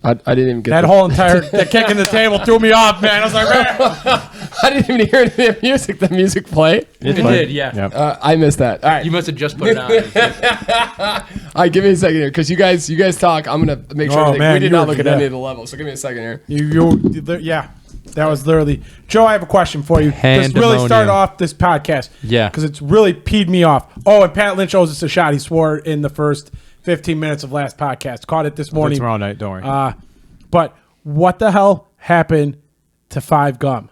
I didn't even get that whole entire kick in the table threw me off, man. I was like, I didn't even hear any of the music. The music play. It did, yeah. Yep. I missed that. All right. You must have just put it on. All right, give me a second here, because you guys talk. I'm gonna make sure we did not look at any of the levels. So give me a second here. Yeah. That was literally Joe. I have a question for you. Just really start off this podcast. Yeah, because it's really peed me off. Oh, and Pat Lynch owes us a shot. He swore in the first 15 minutes of last podcast. Caught it this morning. Tomorrow night. Don't worry. But what the hell happened to 5 Gum?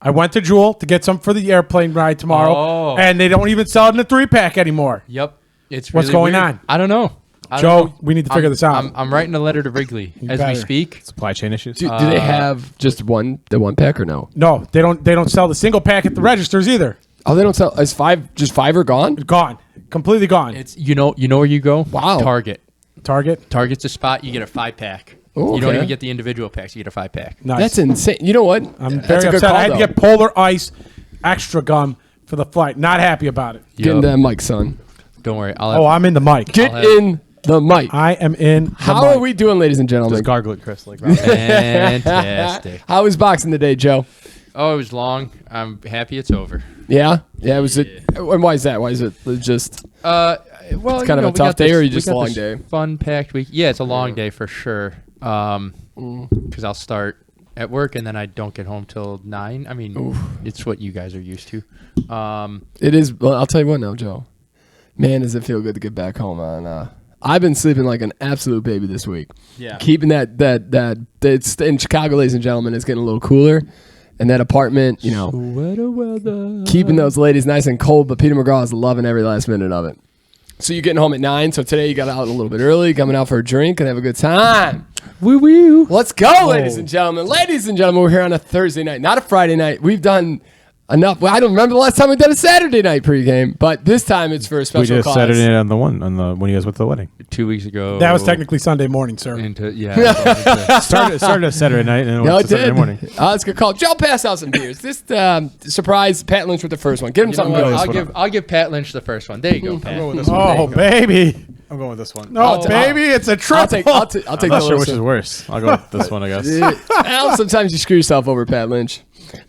I went to Jewel to get some for the airplane ride tomorrow, and they don't even sell it in a 3-pack anymore. Yep. It's what's really going weird. on? I don't know. Joe, we need to figure this out. I'm writing a letter to Wrigley as we speak. Supply chain issues. Do they have just the one pack or no? No, they don't. They don't sell the single pack at the registers either. Oh, they don't sell. Is 5 just 5 are gone? Gone, completely gone. It's you know where you go. Wow. Target's a spot. You get a 5-pack. Ooh, you don't okay. even get the individual packs. You get a 5-pack. Nice. That's insane. You know what? I'm That's very a good upset. call, I had to though. get Polar Ice extra gum for the flight. Not happy about it. Get in that mic, son. Don't worry. I'm in the mic. Get in the mic. I am in the How mic. are we doing, ladies and gentlemen? Just gargle it, Chris. Like Fantastic. How was boxing today, Joe? Oh, it was long. I'm happy it's over. Yeah? Yeah, was it? And why is that? Why is it just... Well, it's kind of a tough day, or just a long day? Fun packed week. Yeah, it's a long day for sure. Because I'll start at work and then I don't get home till 9. I mean, it's what you guys are used to. It is. Well, I'll tell you what now, Joe. Man, does it feel good to get back home on. I've been sleeping like an absolute baby this week. Yeah. Keeping that it's in Chicago, ladies and gentlemen, it's getting a little cooler. And that apartment, Sweater weather. keeping those ladies nice and cold, but Peter McGraw is loving every last minute of it. So you're getting home at 9, so today you got out a little bit early, coming out for a drink and have a good time. Woo woo. Let's go, ladies and gentlemen. Ladies and gentlemen, we're here on a Thursday night, not a Friday night. We've done enough. Well, I don't remember the last time we did a Saturday night pregame, but this time it's for a special we did cause. Saturday night when you guys went to the wedding. 2 weeks ago. That was technically Sunday morning, sir. started a Saturday night and No, went it to Saturday did. morning. Let's go call. Joe, pass out some beers. This surprise Pat Lynch with the first one. Get him something good. I'll give Pat Lynch the first one. There you go, Pat. I'm going with this one. Oh, baby. I'm going with this one. No, baby, it's a triple. I'll take I'm the not sure which listen. is worse. I'll go with this one, I guess. Well, sometimes you screw yourself over, Pat Lynch.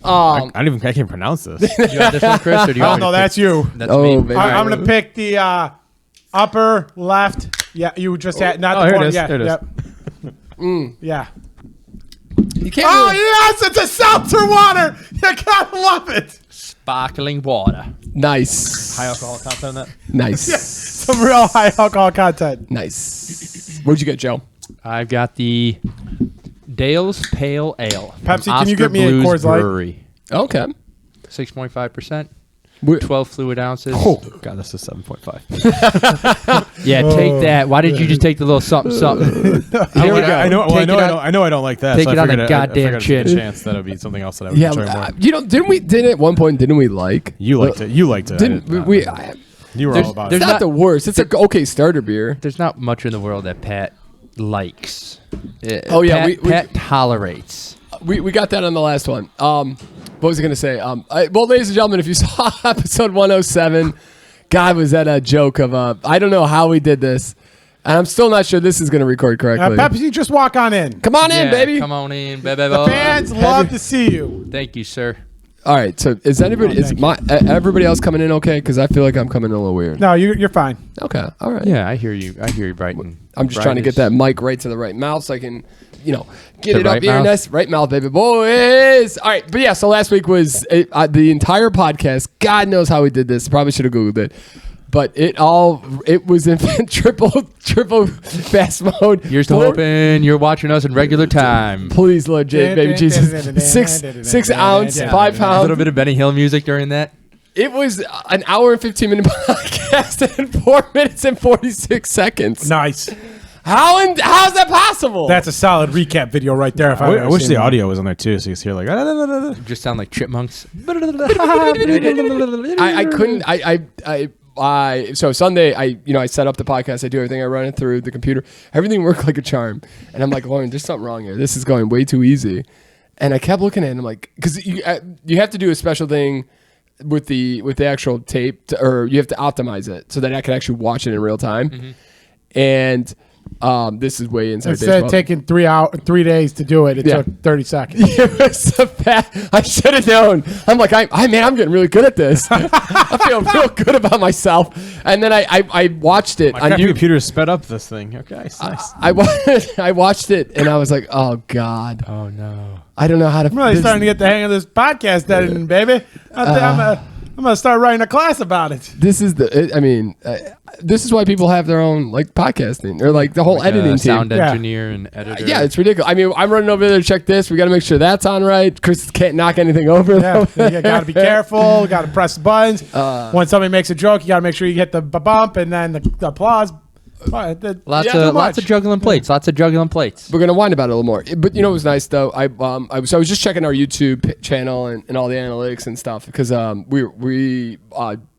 I can't pronounce this. Do you want this one, Chris, or do you want me to that's you. That's me. Baby. I'm going to pick the upper left. Yeah, you just had not the here corner. it is. Yeah, There it is. Yep. Yeah. You can't Oh, really- yes, it's a seltzer water. You gotta love it. Sparkling water. Nice. High alcohol content in that? Nice. Some real high alcohol content. Nice. What'd you get, Joe? I've got the Dale's Pale Ale. from Pepsi, can you Oscar get me a Blues Coors Light? Brewery. Okay. 6.5%. We're- 12 fluid ounces. Oh, God, this is 7.5. Yeah, take that. Why did you just take the little something? Here we go. I know I don't like that. Take so it I on the figured goddamn I figured chin. a chance that would be something else that I would Yeah, enjoy more. didn't at one point, didn't we like? You liked it. You liked it. I Didn't did not. we? You were There's- all about It's it. there's not not- the worst. It's a okay starter beer. There's not much in the world that Pat likes. Oh, yeah, Pat tolerates. We got that on the last one. What was I going to say? Well, ladies and gentlemen, if you saw episode 107, God, was that a joke of I don't know how we did this. And I'm still not sure this is going to record correctly. Pepsi, just walk on in. Come on in, baby. Come on in, baby. The fans love to see you. Thank you, sir. All right. So is anybody? Is everybody else coming in okay? Because I feel like I'm coming in a little weird. No, you're fine. Okay. All right. Yeah, I hear you. I hear you, Brighton. I'm just trying to get that mic right to the right mouth so I can, get The it up right here. mouth? Nice. Right mouth, baby boys. All right. But yeah, so last week was the entire podcast. God knows how we did this. Probably should have Googled it. But it was in triple fast mode. You're still open. You're watching us in regular time. Please, Lord baby Jesus. 6 ounce, 5 A pounds. little bit of Benny Hill music during that. It was an hour and 15-minute podcast in 4 minutes and 46 seconds. Nice. How's that possible? That's a solid recap video right there. If I wish the one. audio was on there too, so you could hear like. Just sound like chipmunks. I couldn't. So Sunday, I set up the podcast. I do everything. I run it through the computer. Everything worked like a charm. And I'm like, Lauren, there's something wrong here. This is going way too easy. And I kept looking at it. And I'm like, because you have to do a special thing with the actual tape, or you have to optimize it so that I can actually watch it in real time. And this is way inside Instead baseball. of taking 3 days to do it, it took 30 seconds. It was I should have known. I'm like, I'm getting really good at this. I feel real good about myself. And then I watched it. My computer sped up this thing. Okay, nice. I watched it and I was like, oh God. Oh no. I don't know how to. I'm really starting to get the hang of this podcast editing, baby. I'm going to start writing a class about it. This is this is why people have their own like podcasting or like the whole editing team. Sound engineer and editor. Yeah, it's ridiculous. I mean, I'm running over there to check this. We got to make sure that's on right. Chris can't knock anything over. Yeah, you got to be careful. You got to press the buttons. When somebody makes a joke, you got to make sure you hit the bump and then the applause. Lots of juggling plates. Lots of juggling plates. We're gonna whine about it a little more. But you know what was nice though? I was just checking our YouTube channel and all the analytics and stuff because we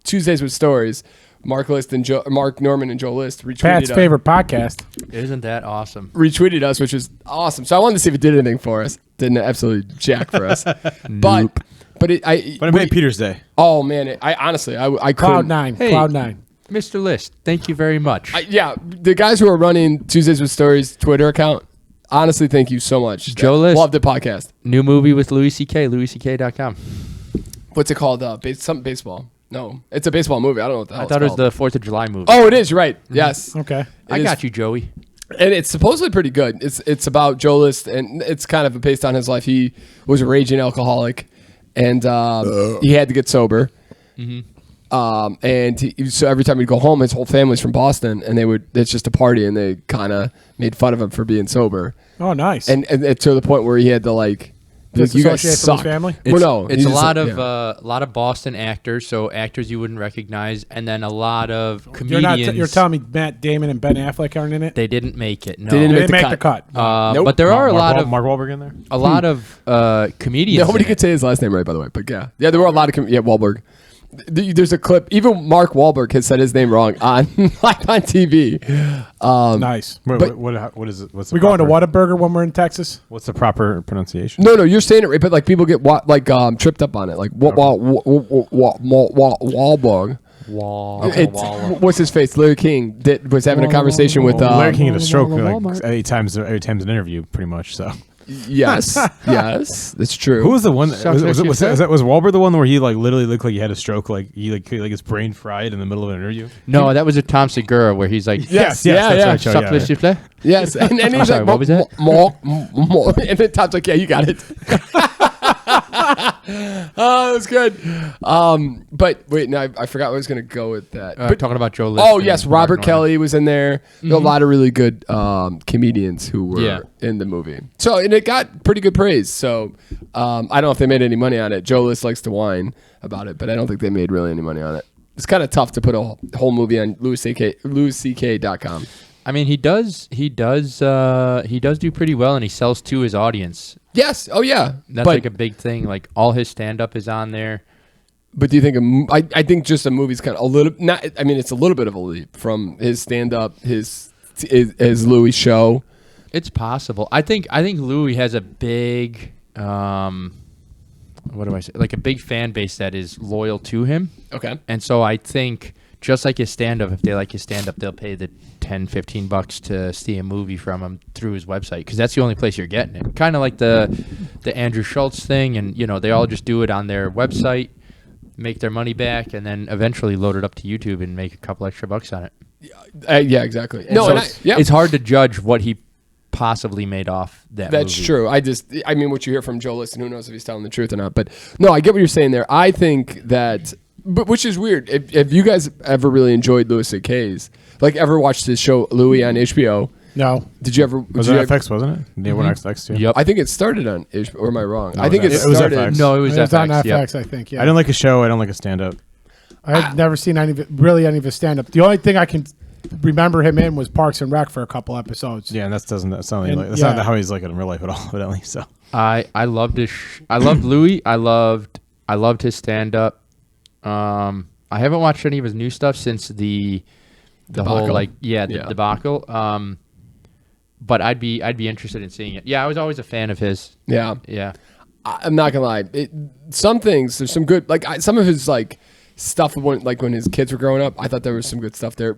Tuesdays with Stories. Mark Norman and Joe List retweeted Pat's favorite podcast. Isn't that awesome? Retweeted us, which is awesome. So I wanted to see if it did anything for us. Didn't absolutely jack for us. Nope. But it made Peter's day. Oh man, I honestly I couldn't. Cloud9. Hey. Cloud9. Mr. List, thank you very much. The guys who are running Tuesdays with Stories Twitter account, honestly, thank you so much. Joe List. Love the podcast. New movie with Louis C.K. LouisCK.com. What's it called? Something baseball. No, it's a baseball movie. I don't know what the hell I thought it it's was called. the 4th of July movie. Oh, it is. You're right. Yes. Okay. I got you, Joey. And it's supposedly pretty good. It's about Joe List, and it's kind of based on his life. He was a raging alcoholic, and he had to get sober. So every time he'd go home, his whole family's from Boston, and it's just a party, and they kind of made fun of him for being sober. Oh, nice. And to the point where he had to like, you guys Disassociate from his suck. family? Well, no, It's he a just- lot of yeah. a lot of Boston actors, so actors you wouldn't recognize, and then a lot of comedians. You're telling me Matt Damon and Ben Affleck aren't in it? They didn't make it. No. They didn't They didn't make the cut. Nope. But there are a lot of Mark Wahlberg in there. a lot of comedians. Nobody in could it. say his last name right, by the way. But yeah, there were a lot of Wahlberg. There's a clip. Even Mark Wahlberg has said his name wrong on live on TV. Nice. What is it? What's the We going to proper- Whataburger when we're in Texas? What's the proper pronunciation? No, you're saying it right, but like people get tripped up on it. Like Wahlberg. What's his face? Larry King was having a conversation with. Larry King had a stroke like 8 times an interview, pretty much. So Yes, that's true. who was the one? Was Wahlberg the one where he like literally looked like he had a stroke, like his brain fried in the middle of an interview? No, that was a Tom Segura where he's like, Yes, that's right, Suck le souffle? Yes, and he's sorry, like, what was that? More, and then Tom's like, yeah, you got it. Oh, that was good. But wait, no, I forgot what I was going to go with that. But talking about Joe List. oh and yes, Mark Robert Norman. Kelly was in there. There were a lot of really good comedians who were Yeah. in the movie. So and it got pretty good praise. So I don't know if they made any money on it. Joe List likes to whine about it, but I don't think they made really any money on it. It's kind of tough to put a whole movie on LouisCK.com. I mean, he does do pretty well, and he sells to his audience. Yes. Oh yeah. That's but, like a big thing. Like all his stand up is on there. But do you think I think just a movie's kind of a little not? I mean, it's a little bit of a leap from his stand up, his Louis show. It's possible. I think Louis has a big what do I say? Like a big fan base that is loyal to him. Okay. And so I think just like his stand up, if they like his stand up, they'll pay the $10-15 to see a movie from him through his website, because that's the only place you're getting it. Kind of like the Andrew Schultz thing, and they all just do it on their website, make their money back, and then eventually load it up to YouTube and make a couple extra bucks on it. Yeah, exactly. And so it's hard to judge what he possibly made off that That's movie. true. I mean, what you hear from Joe List, and who knows if he's telling the truth or not. But no, I get what you're saying there. I think that, but which is weird. If you guys ever really enjoyed Louis C.K.'s, like ever watched his show Louis on HBO? No. Did you ever? Was it FX, wasn't it? Yeah, one FX too. Yep. I think it started on HBO, or am I wrong? No, I think it was started. FX. No, it was It was on FX. FX, Yep. I think. Yeah. I didn't like his show. I don't like his stand up. I had never seen any of his stand up. The only thing I can remember him in was Parks and Rec for a couple episodes. Yeah, and that doesn't sound And, like that's yeah. not how he's like in real life at all, evidently. So I loved his. I loved Louis. I loved his stand up. I haven't watched any of his new stuff since the whole Debacle. the debacle. But I'd be interested in seeing it. Yeah, I was always a fan of his. Yeah. Yeah. I'm not gonna lie. Some things, there's some good, like some of his like stuff when his kids were growing up. I thought there was some good stuff there.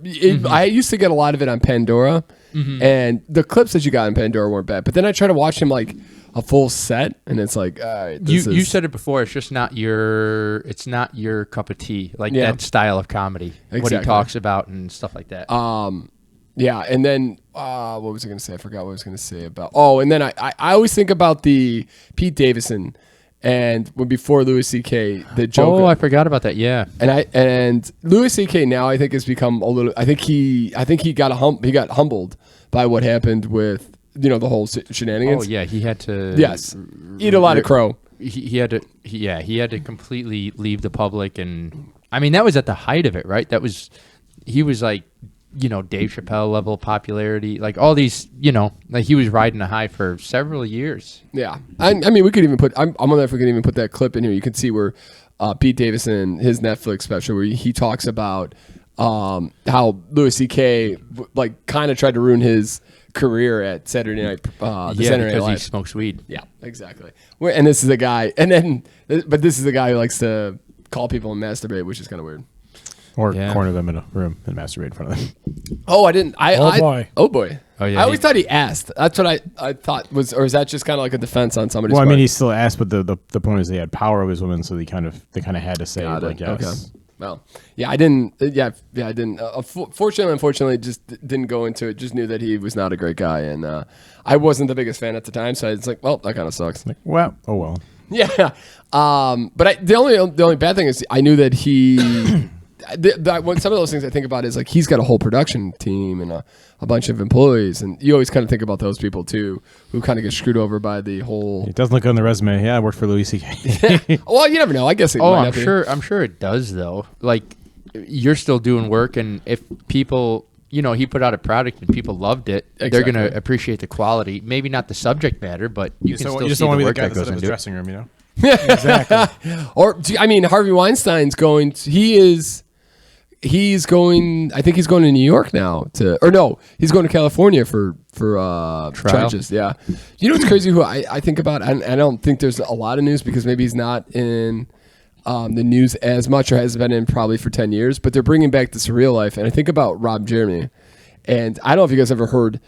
I used to get a lot of it on Pandora, and the clips that you got on Pandora weren't bad. But then I try to watch him like a full set, and it's like, all right, you said it before. It's just not your cup of tea. Like that style of comedy, what he talks about and stuff like that. Yeah, and then what was I going to say? I forgot what I was going to say about. Oh, and then I always think about the Pete Davidson, and when before Louis C.K. the Joker. Oh, I forgot about that. Yeah, and Louis C.K. now I think has become a little. I think he got humbled by what happened with the whole shenanigans. Oh yeah, he had to eat a lot of crow. He had to completely leave the public, and I mean that was at the height of it, right? He was like. Dave Chappelle level popularity, like all these, like he was riding a high for several years. Yeah. I mean, we could even put, I'm wondering if we could even put that clip in here. You can see where Pete Davidson, his Netflix special, where he talks about how Louis C.K. like kind of tried to ruin his career at Saturday Night, Saturday Night because Live. he smokes weed. Yeah, exactly. And this is a guy, but this is the guy who likes to call people and masturbate, which is kind of weird. Or corner them in a room and masturbate in front of them. Oh, I didn't. Boy. Oh, boy. Oh, yeah. I always thought he asked. That's what I thought was, or is that just kind of like a defense on somebody's part? Well, I mean, he still asked, but the point is he had power over his women, so they kind of had to say, like, yes. Okay. Well, yeah, I didn't. I didn't. Fortunately, unfortunately, just didn't go into it. Just knew that he was not a great guy, and I wasn't the biggest fan at the time. So it's like, well, that kind of sucks. Like, well, oh well. Yeah. But the only bad thing is I knew that he. Some of those things I think about is like he's got a whole production team and a bunch of employees, and you always kind of think about those people too, who kind of get screwed over by the whole. It doesn't look on the resume. Yeah, I worked for Louis C.K. Well, you never know. I guess. I'm sure it does though. Like you're still doing work, and if people, he put out a product and people loved it, they're gonna appreciate the quality. Maybe not the subject matter, but you can still see the work that goes into it. Dressing room, Exactly. Or I mean, Harvey Weinstein's going. He's going. I think he's going to New York now. He's going to California for charges. Yeah. You know what's crazy? Who I think about, and I don't think there's a lot of news because maybe he's not in the news as much or has been in probably for 10 years. But they're bringing back the Surreal Life, and I think about Rob Jeremy, and I don't know if you guys ever heard.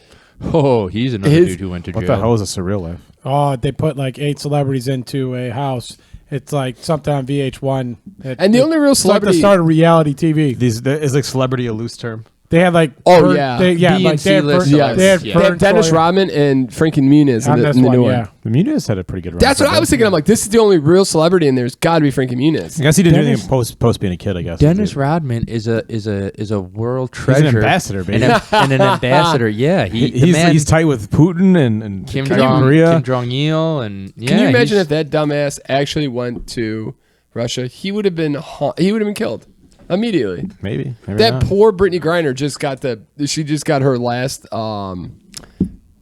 Oh, he's another dude who went to jail. What the hell is a Surreal Life? Oh, they put like 8 celebrities into a house. It's like something on VH1. And the only real celebrity... It's like the start of reality TV. Is like celebrity a loose term? They had like... Oh, Vern, yeah. They had Dennis Rodman and Frankie Muniz in the new one. The Muniz had a pretty good run. That's what I was thinking. I'm like, this is the only real celebrity, and there's got to be Frankie Muniz. I guess he didn't do anything post being a kid, I guess. Dennis Rodman is a world treasure. He's an ambassador, baby. and an ambassador, yeah. He's tight with Putin and Kim Jong-il. And yeah, can you imagine if that dumbass actually went to Russia? He would have been killed. Immediately. Maybe that not. Poor Brittany Griner just got her last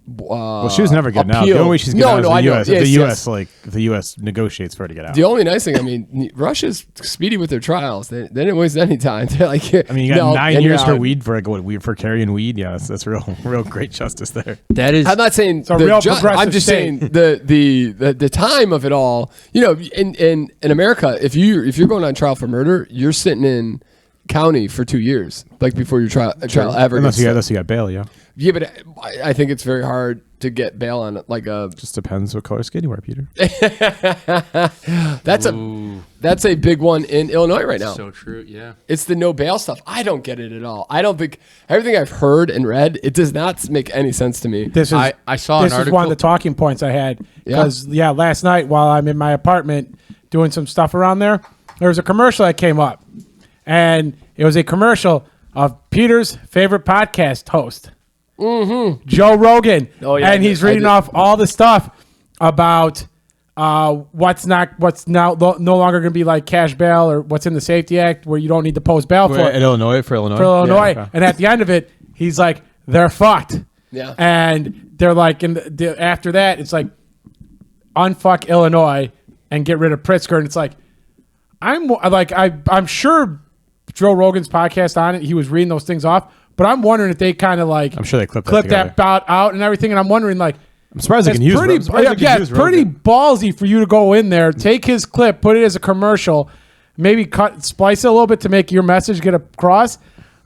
well, she was never getting out. The only way she's getting out is the U.S. Like the U.S. negotiates for her to get out. The only nice thing, I mean, Russia's speedy with their trials. They didn't waste any time. They're like, I mean, you got 9 years for weed for carrying weed. Yeah, that's real great justice there. That is. I'm not saying I'm just saying the time of it all. In America, if you're going on trial for murder, you're sitting in county for 2 years, like before your trial ever. Unless you got bail, yeah. Yeah, but I think it's very hard to get bail on it. Just depends what color skin you wear, Peter. That's a big one in Illinois right now. So true, yeah. It's the no bail stuff. I don't get it at all. I don't think everything I've heard and read, it does not make any sense to me. I saw an article. This is one of the talking points I had because last night while I'm in my apartment doing some stuff around there was a commercial that came up, and it was a commercial of Peter's favorite podcast host. Mm-hmm. Joe Rogan. Oh, yeah, and he's reading off all the stuff about what's now no longer going to be like cash bail or what's in the Safety Act where you don't need to post bail for in Illinois. Yeah. And at the end of it, he's like, they're fucked. Yeah. And they're like, after that, it's like, unfuck Illinois and get rid of Pritzker. And it's like, I'm sure Joe Rogan's podcast on it, he was reading those things off. But I'm wondering if they kind of like... I'm sure they clipped that out and everything. And I'm wondering, like, I'm surprised they can use Rogan. I'm surprised they can use pretty Rogan. ballsy for you to go in there, take his clip, put it as a commercial, maybe splice it a little bit to make your message get across.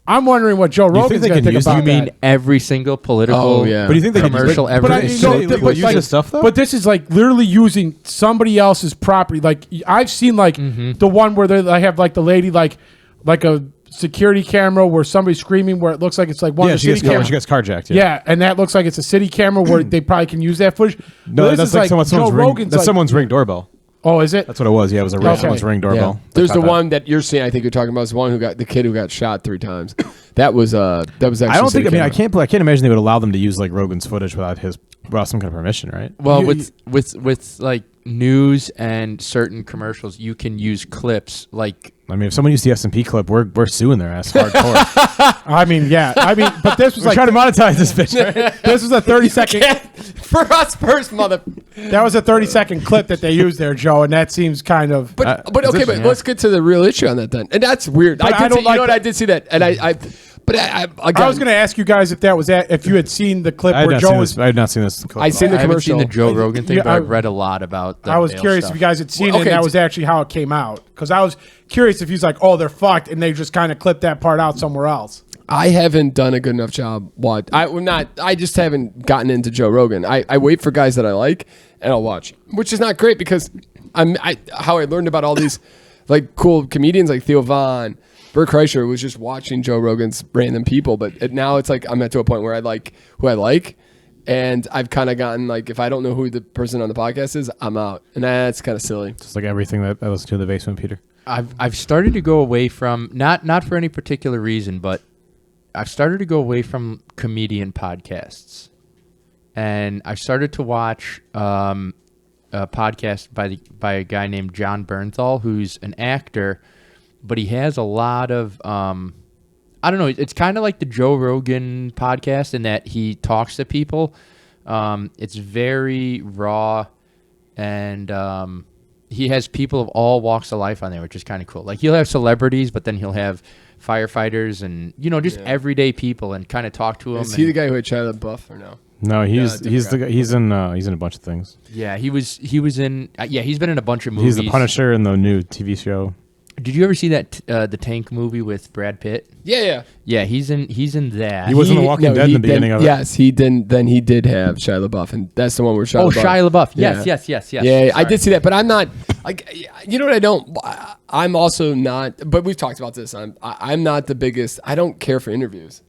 I'm wondering what Joe Rogan's going to think about You mean that. every single political Oh, yeah. But do you think they can commercial ever? But use this stuff though? But this is like literally using somebody else's property. Like I've seen like the one where they have like the lady like a security camera where somebody's screaming where it looks like it's like one of the city cameras. She gets carjacked. Yeah, and that looks like it's a city camera where they probably can use that footage. No, that's like someone's ring doorbell. Oh, is it? That's what it was. Yeah, it was someone's ring doorbell. Yeah. There's the one that you're seeing. I think you're talking about is the one the kid who got shot 3 times. That was actually. I don't think. I can't imagine they would allow them to use like Rogan's footage without some kind of permission, right? Well, with like news and certain commercials, you can use clips like. I mean, if someone used the S&P clip, we're suing their ass hardcore. I mean, yeah. I mean, but this was we're trying to monetize this bitch. Right? This was a 30-second. For us first, mother. That was a 30-second clip that they used there, Joe, and that seems kind of. But let's get to the real issue on that then. And that's weird. I did see that, and I was going to ask you guys if you had seen the clip where Joe was. I had not seen this. I seen the commercial. I haven't seen the Joe Rogan thing, but I've read a lot about. I was curious if you guys had seen it. And that was actually how it came out, because I was curious if he's like, oh, they're fucked, and they just kind of clipped that part out somewhere else. I haven't done a good enough job. I just haven't gotten into Joe Rogan. I wait for guys that I like and I'll watch, which is not great because how I learned about all these like cool comedians like Theo Von, Bert Kreischer was just watching Joe Rogan's random people. But now it's like I'm at to a point where I like who I like, and I've kind of gotten like if I don't know who the person on the podcast is, I'm out, and that's kind of silly. Just like everything that I listen to in the basement, Peter. I've started to go away from not for any particular reason, but I've started to go away from comedian podcasts, and I've started to watch a podcast by a guy named John Bernthal, who's an actor, but he has a lot of I don't know. It's kind of like the Joe Rogan podcast in that he talks to people. It's very raw, and he has people of all walks of life on there, which is kind of cool. Like he'll have celebrities, but then he'll have firefighters and just everyday people and kind of talk to them. Is he the guy who had Shia LaBeouf or no? No, he's the guy. He's in a bunch of things. Yeah, he was in. He's been in a bunch of movies. He's the Punisher in the new TV show. Did you ever see that the Tank movie with Brad Pitt? Yeah. Yeah, he's in that. He was in The Walking Dead in the beginning of it. Yes, he didn't. Then he did have Shia LaBeouf, and that's the one where Shia LaBeouf. Oh, Shia LaBeouf. Yes. Yeah, I did see that, but I'm not like you know what I don't. I'm also not. But we've talked about this. I'm not the biggest. I don't care for interviews.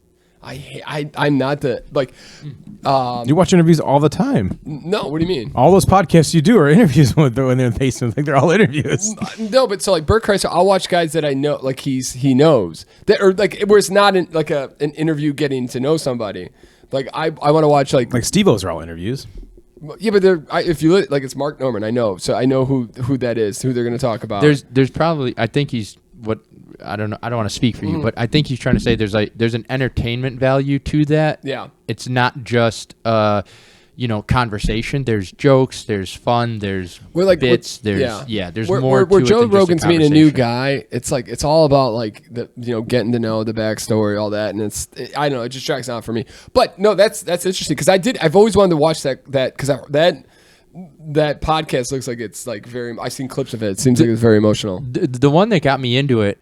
I'm not the like. You watch interviews all the time. No, what do you mean? All those podcasts you do are interviews when they're in the basement. Like they're all interviews. No, but so like Bert Kreischer, I'll watch guys that I know, like he knows that, or like where it's not like an interview getting to know somebody. Like I want to watch like Steve-O's are all interviews. Yeah, but if you look, like it's Mark Norman, I know, so I know who that is, who they're going to talk about. There's probably I think he's what. I don't know. I don't want to speak for you, but I think he's trying to say there's an entertainment value to that. Yeah, it's not just conversation. There's jokes. There's fun. There's bits. There's more. Where to Joe it than Rogan's just a meeting a new conversation. guy, it's like it's all about like the getting to know the backstory, all that, and I don't know, it just tracks out for me. But no, that's interesting because I've always wanted to watch that because that podcast looks like it's like very. I've seen clips of it. It seems like it's very emotional. The one that got me into it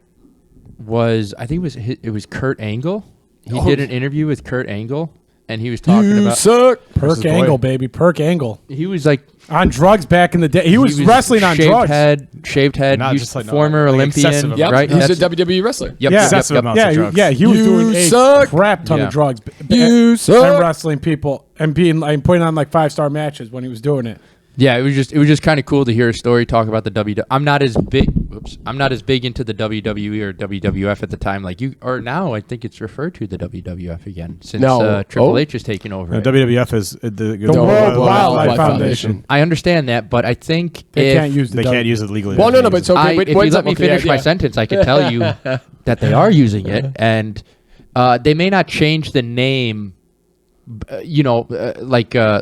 was I think it was Kurt Angle. He did an interview with Kurt Angle, and he was talking about suck. Perk Angle, baby, Perk Angle. He was like on drugs back in the day. He was wrestling on drugs. Shaved head, former Olympian, yep. right? He's a WWE wrestler. Yep. Yeah, he was doing a crap ton of drugs. You suck. And wrestling people and putting on like 5-star matches when he was doing it. Yeah, it was just kind of cool to hear a story talk about the WWE. I'm not as big into the WWE or WWF at the time like you or now. I think it's referred to the WWF again since Triple H is taking over. WWF is the World Wildlife Foundation. I understand that, but I think they can't use it legally. Well, no, but so if you let me finish my sentence, I can tell you that they are using it, and they may not change the name.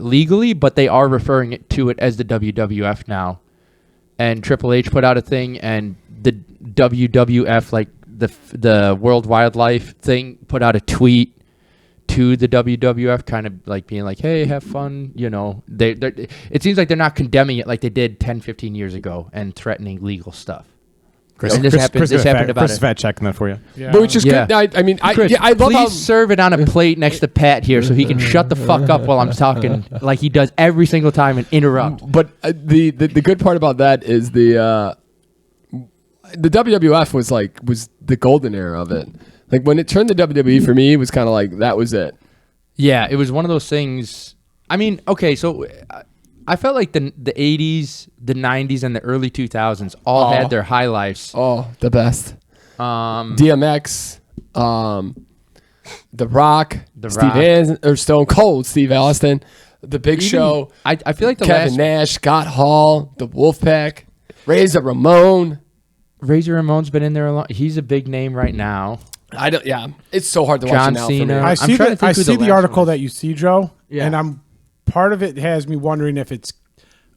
Legally, but they are referring to it as the WWF now. And Triple H put out a thing, and the WWF, like the World Wildlife thing, put out a tweet to the WWF, kind of like being like, hey, have fun. You know, it seems like they're not condemning it like they did 10, 15 years ago and threatening legal stuff. Chris This happened about is fat checking that for you. Yeah. But which is good. I mean, Chris, I love please how serve it on a plate next to Pat here so he can shut the fuck up while I'm talking, like he does every single time and interrupt. But the good part about that is the WWF was the golden era of it. Like when it turned to WWE for me, it was kind of like that was it. Yeah, it was one of those things. I mean, okay, so I felt like the 80s, the 90s, and the early 2000s all had their high lives. Oh, the best. DMX, The Rock, Stone Cold, Steve Austin, The Big Show. I feel like Kevin Nash, Scott Hall, the Wolfpack, Razor Ramon. Razor Ramon's been in there a lot. He's a big name right now. Yeah, it's so hard to watch John now for me. Cena. I see trying to think I who see the the last article one that you see, Joe, Yeah. and part of it has me wondering if it's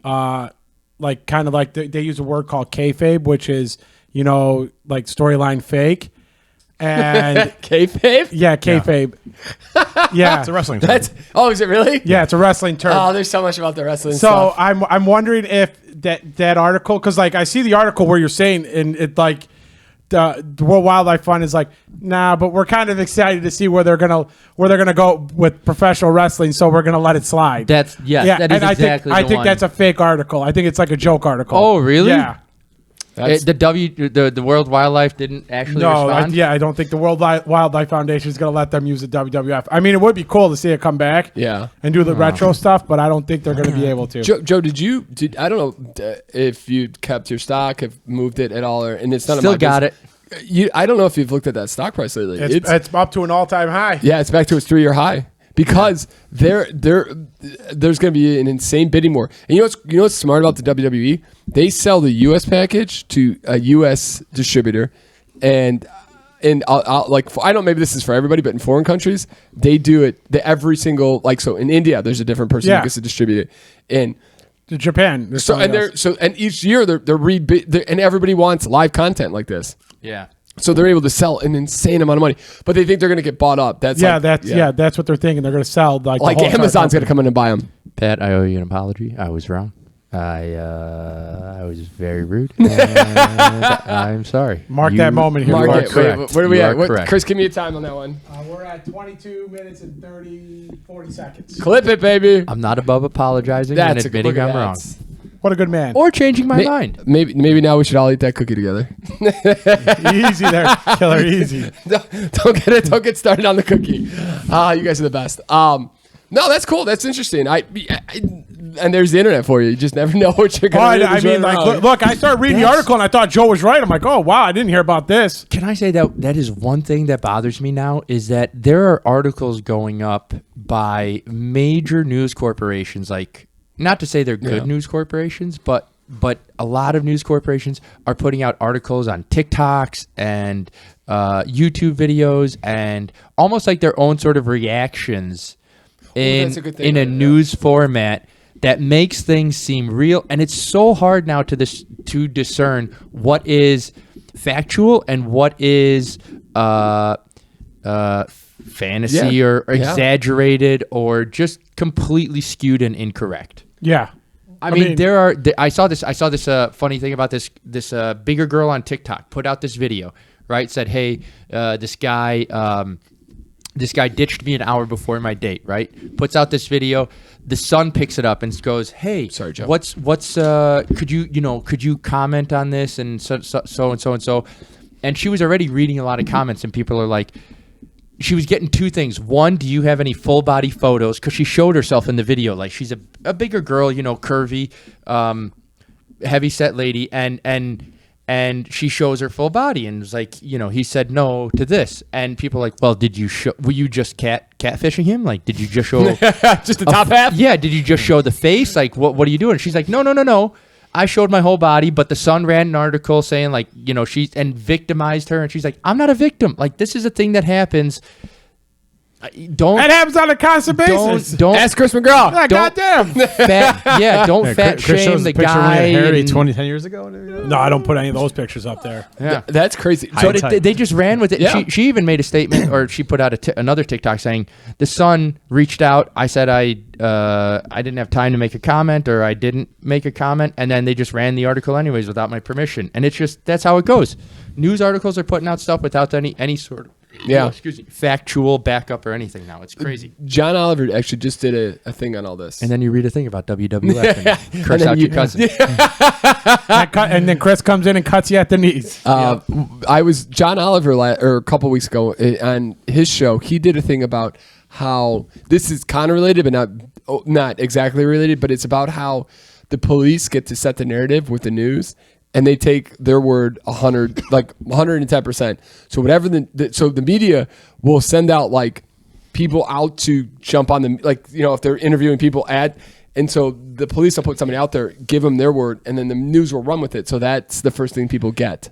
like kind of like they use a word called kayfabe, which is like storyline fake, and Kayfabe? yeah, kayfabe, yeah, It's a wrestling term. Is it really? yeah, it's a wrestling term. Oh, there's so much about the wrestling So stuff. I'm wondering if that article, because like I see the article where you're saying, and it like the World Wildlife Fund is like, nah, but we're kind of excited to see where they're gonna go with professional wrestling, so we're gonna let it slide. That is and exactly I the think one. that's a fake article. I think it's like a joke article. Oh, really? Yeah. The World Wildlife didn't actually respond? I don't think the World Wildlife Foundation is going to let them use the WWF. I mean, it would be cool to see it come back, and do the retro stuff, but I don't think they're going to be able to. Joe, did I don't know if you kept your stock, have moved it at all, and it's none Still of my got business. I don't know if you've looked at that stock price lately. It's up to an all-time high. Yeah, it's back to its 3-year high because there's going to be an insane bidding war. And you know what's smart about the WWE? They sell the U.S. package to a U.S. distributor, and I don't. Maybe this is for everybody, but in foreign countries, they do it. Every single so in India, there's a different person who gets to distribute it. And To Japan. and each year and everybody wants live content like this. Yeah. So they're able to sell an insane amount of money, but they think they're going to get bought up. That's that's what they're thinking. They're going to sell the whole Amazon's going to come in and buy them. Pat, I owe you an apology. I was wrong. I was very rude. And I'm sorry. Mark that moment here. Mark are it. correct. Wait, what are we You at? are correct. Chris, give me a time on that one. We're at 22 minutes and 40 seconds. Clip it, baby. I'm not above apologizing and admitting I'm wrong. What a good man. Or changing my mind. Maybe now we should all eat that cookie together. Easy there, killer. Easy. Don't get started on the cookie. You guys are the best. No, that's cool. That's interesting. And there's the internet for you. You just never know what you're going to Look, I started reading the article and I thought Joe was right. I'm like, oh, wow, I didn't hear about this. Can I say that is one thing that bothers me now is that there are articles going up by major news corporations, like, not to say they're good news corporations, but a lot of news corporations are putting out articles on TikToks and YouTube videos and almost like their own sort of reactions in a news format that makes things seem real. And it's so hard now to discern what is factual and what is fantasy or exaggerated or just completely skewed and incorrect. Yeah. I mean, I saw this funny thing about this bigger girl on TikTok put out this video, right? Said, hey, this guy ditched me an hour before my date, right? Puts out this video. The son picks it up and goes, hey, sorry, Joe. What's could you comment on this and so. And she was already reading a lot of comments and people are like, she was getting two things. One, do you have any full body photos? Because she showed herself in the video. Like she's a bigger girl, curvy, heavy set lady. And she shows her full body and was like, he said no to this. And people are like, well, were you just catfishing him? Like, did you just show just the top half? Yeah. Did you just show the face? Like, what are you doing? She's like, no. I showed my whole body, but the Sun ran an article saying like, and victimized her. And she's like, I'm not a victim. Like, this is a thing that happens Don't That happens on a constant basis. don't Ask Chris McGraw. Yeah, don't- goddamn. don't Yeah, fat Chris shame shows the a picture when he guy. had Harry and- 10 years ago. No, I don't put any of those pictures up there. yeah. That's crazy. So they just ran with it. Yeah. She even made a statement, or she put out another TikTok saying the Sun reached out. I said I didn't have time to make a comment, or I didn't make a comment, and then they just ran the article anyways without my permission. And it's just that's how it goes. News articles are putting out stuff without any sort of factual backup or anything. Now it's crazy. John Oliver actually just did a thing on all this. And then you read a thing about WWF and curse out your cousin. And then Chris comes in and cuts you at the knees. I was John Oliver a couple weeks ago on his show. He did a thing about how this is kind of related, but not exactly related. But it's about how the police get to set the narrative with the news, and they take their word 110%. So whatever the media will send out like people out to jump on them, like if they're interviewing people and so the police will put somebody out there, give them their word, and then the news will run with it. So that's the first thing people get.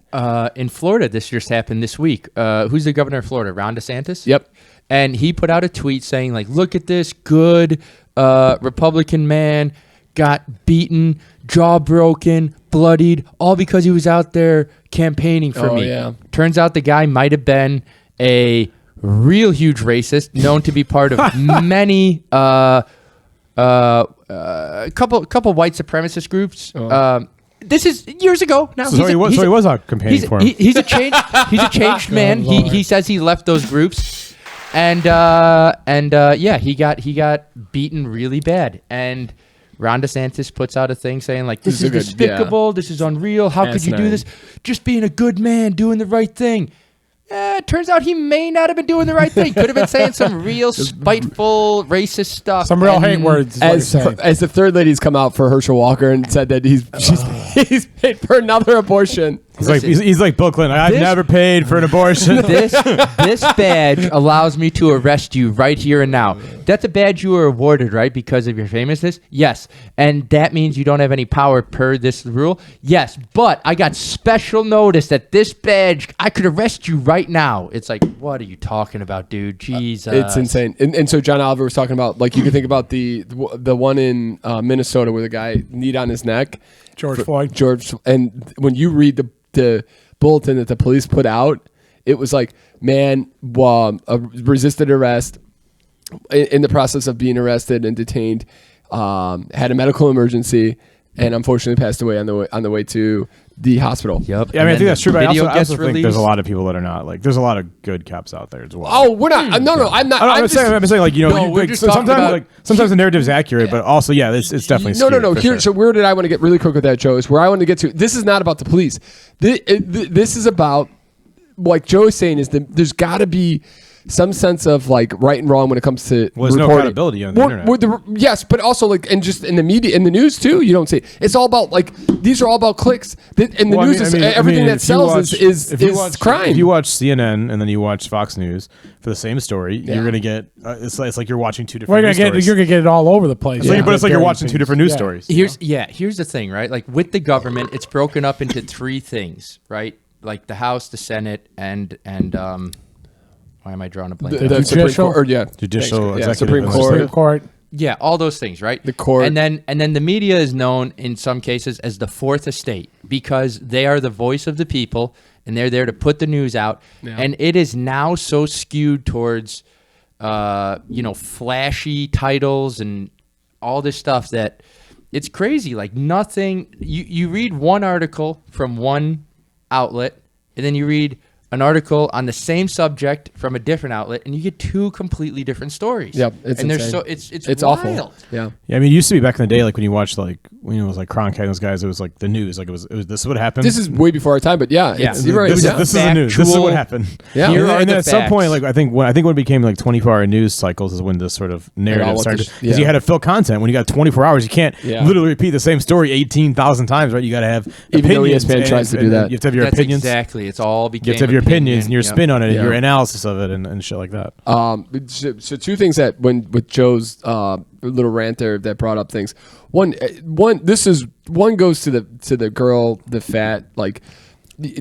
In Florida, this just happened this week. Who's the governor of Florida? Ron DeSantis? Yep. And he put out a tweet saying, like, look at this good Republican man got beaten, jaw broken, bloodied, all because he was out there campaigning for me. Yeah. Turns out the guy might have been a real huge racist, known to be part of many couple white supremacist groups. This is years ago now. So he was out campaigning for him. He's a changed man. He says he left those groups, and he got beaten really bad. And Ron DeSantis puts out a thing saying like, this is despicable. This is unreal. How could you do this? Just being a good man, doing the right thing. It turns out he may not have been doing the right thing. Could have been saying some real spiteful, racist stuff. Some real hate words. As the third lady's come out for Herschel Walker and said that he's paid for another abortion. He's like Bill Clinton. I've never paid for an abortion. This badge allows me to arrest you right here and now. That's a badge you were awarded, right, because of your famousness? Yes. And that means you don't have any power per this rule? Yes. But I got special notice that this badge, I could arrest you right now. It's like, what are you talking about, dude? Jesus. It's insane. And so John Oliver was talking about, like, you can think about the one in Minnesota where the guy kneed on his neck. George Floyd. And when you read the bulletin that the police put out, it was like, man, resisted arrest, in the process of being arrested and detained, had a medical emergency, and unfortunately passed away on the way to the hospital. Yep. Yeah, I mean, I think that's true, but I also think released. there's a lot of people that are not like. There's a lot of good cops out there as well. Oh, we're not. No, I'm not. I'm saying like we're just talking about- sometimes the narrative is accurate, but also it's definitely skewed, No. for Here, sure. so where did I want to get really quick with that, Joe? Is where I want to get to. This is not about the police. This is about, like Joe is saying, is that there's got to be some sense of like right and wrong when it comes to there's no reporting. accountability on the internet. Yes, but also like, and just in the media, in the news too, you don't see it. It's all about like, these are all about clicks. And the news is everything that sells is crime. If you watch CNN and then you watch Fox News for the same story, you're gonna get it's like you're watching two different. You're gonna get it all over the place. But it's like you're watching two different news stories. Here's the thing, right? Like with the government, it's broken up into three things, right? Like the House, the Senate, and why am I drawing a blank? The Supreme Court, Judicial, yeah, executive, Supreme and Court. Supreme Court. Yeah, all those things, right? The court. And then the media is known in some cases as the fourth estate because they are the voice of the people and they're there to put the news out. Yeah. And it is now so skewed towards flashy titles and all this stuff that it's crazy. Like nothing you read one article from one outlet and then you read an article on the same subject from a different outlet, and you get two completely different stories. Yep, it's insane. It's awful. wild. Yeah. Yeah, I mean, it used to be back in the day, like when you watched it was like Cronkite and those guys, it was like the news, like it was this is what happened. This is way before our time, but yeah. You're right. This is the news. This is what happened. Yeah. And then at some point, like I think when it became like 24-hour news cycles is when this sort of narrative started. Because you had to fill content. When you got 24 hours, you can't literally repeat the same story 18,000 times, right? You got to have even opinions. Even though ESPN tries to do that. You have to have your opinions. Exactly. It's all became you have to have your opinions and your spin on it and Yeah. your analysis of it and shit like that. So two things that with Joe's little rant there that brought up things. One goes to the girl, the fat, like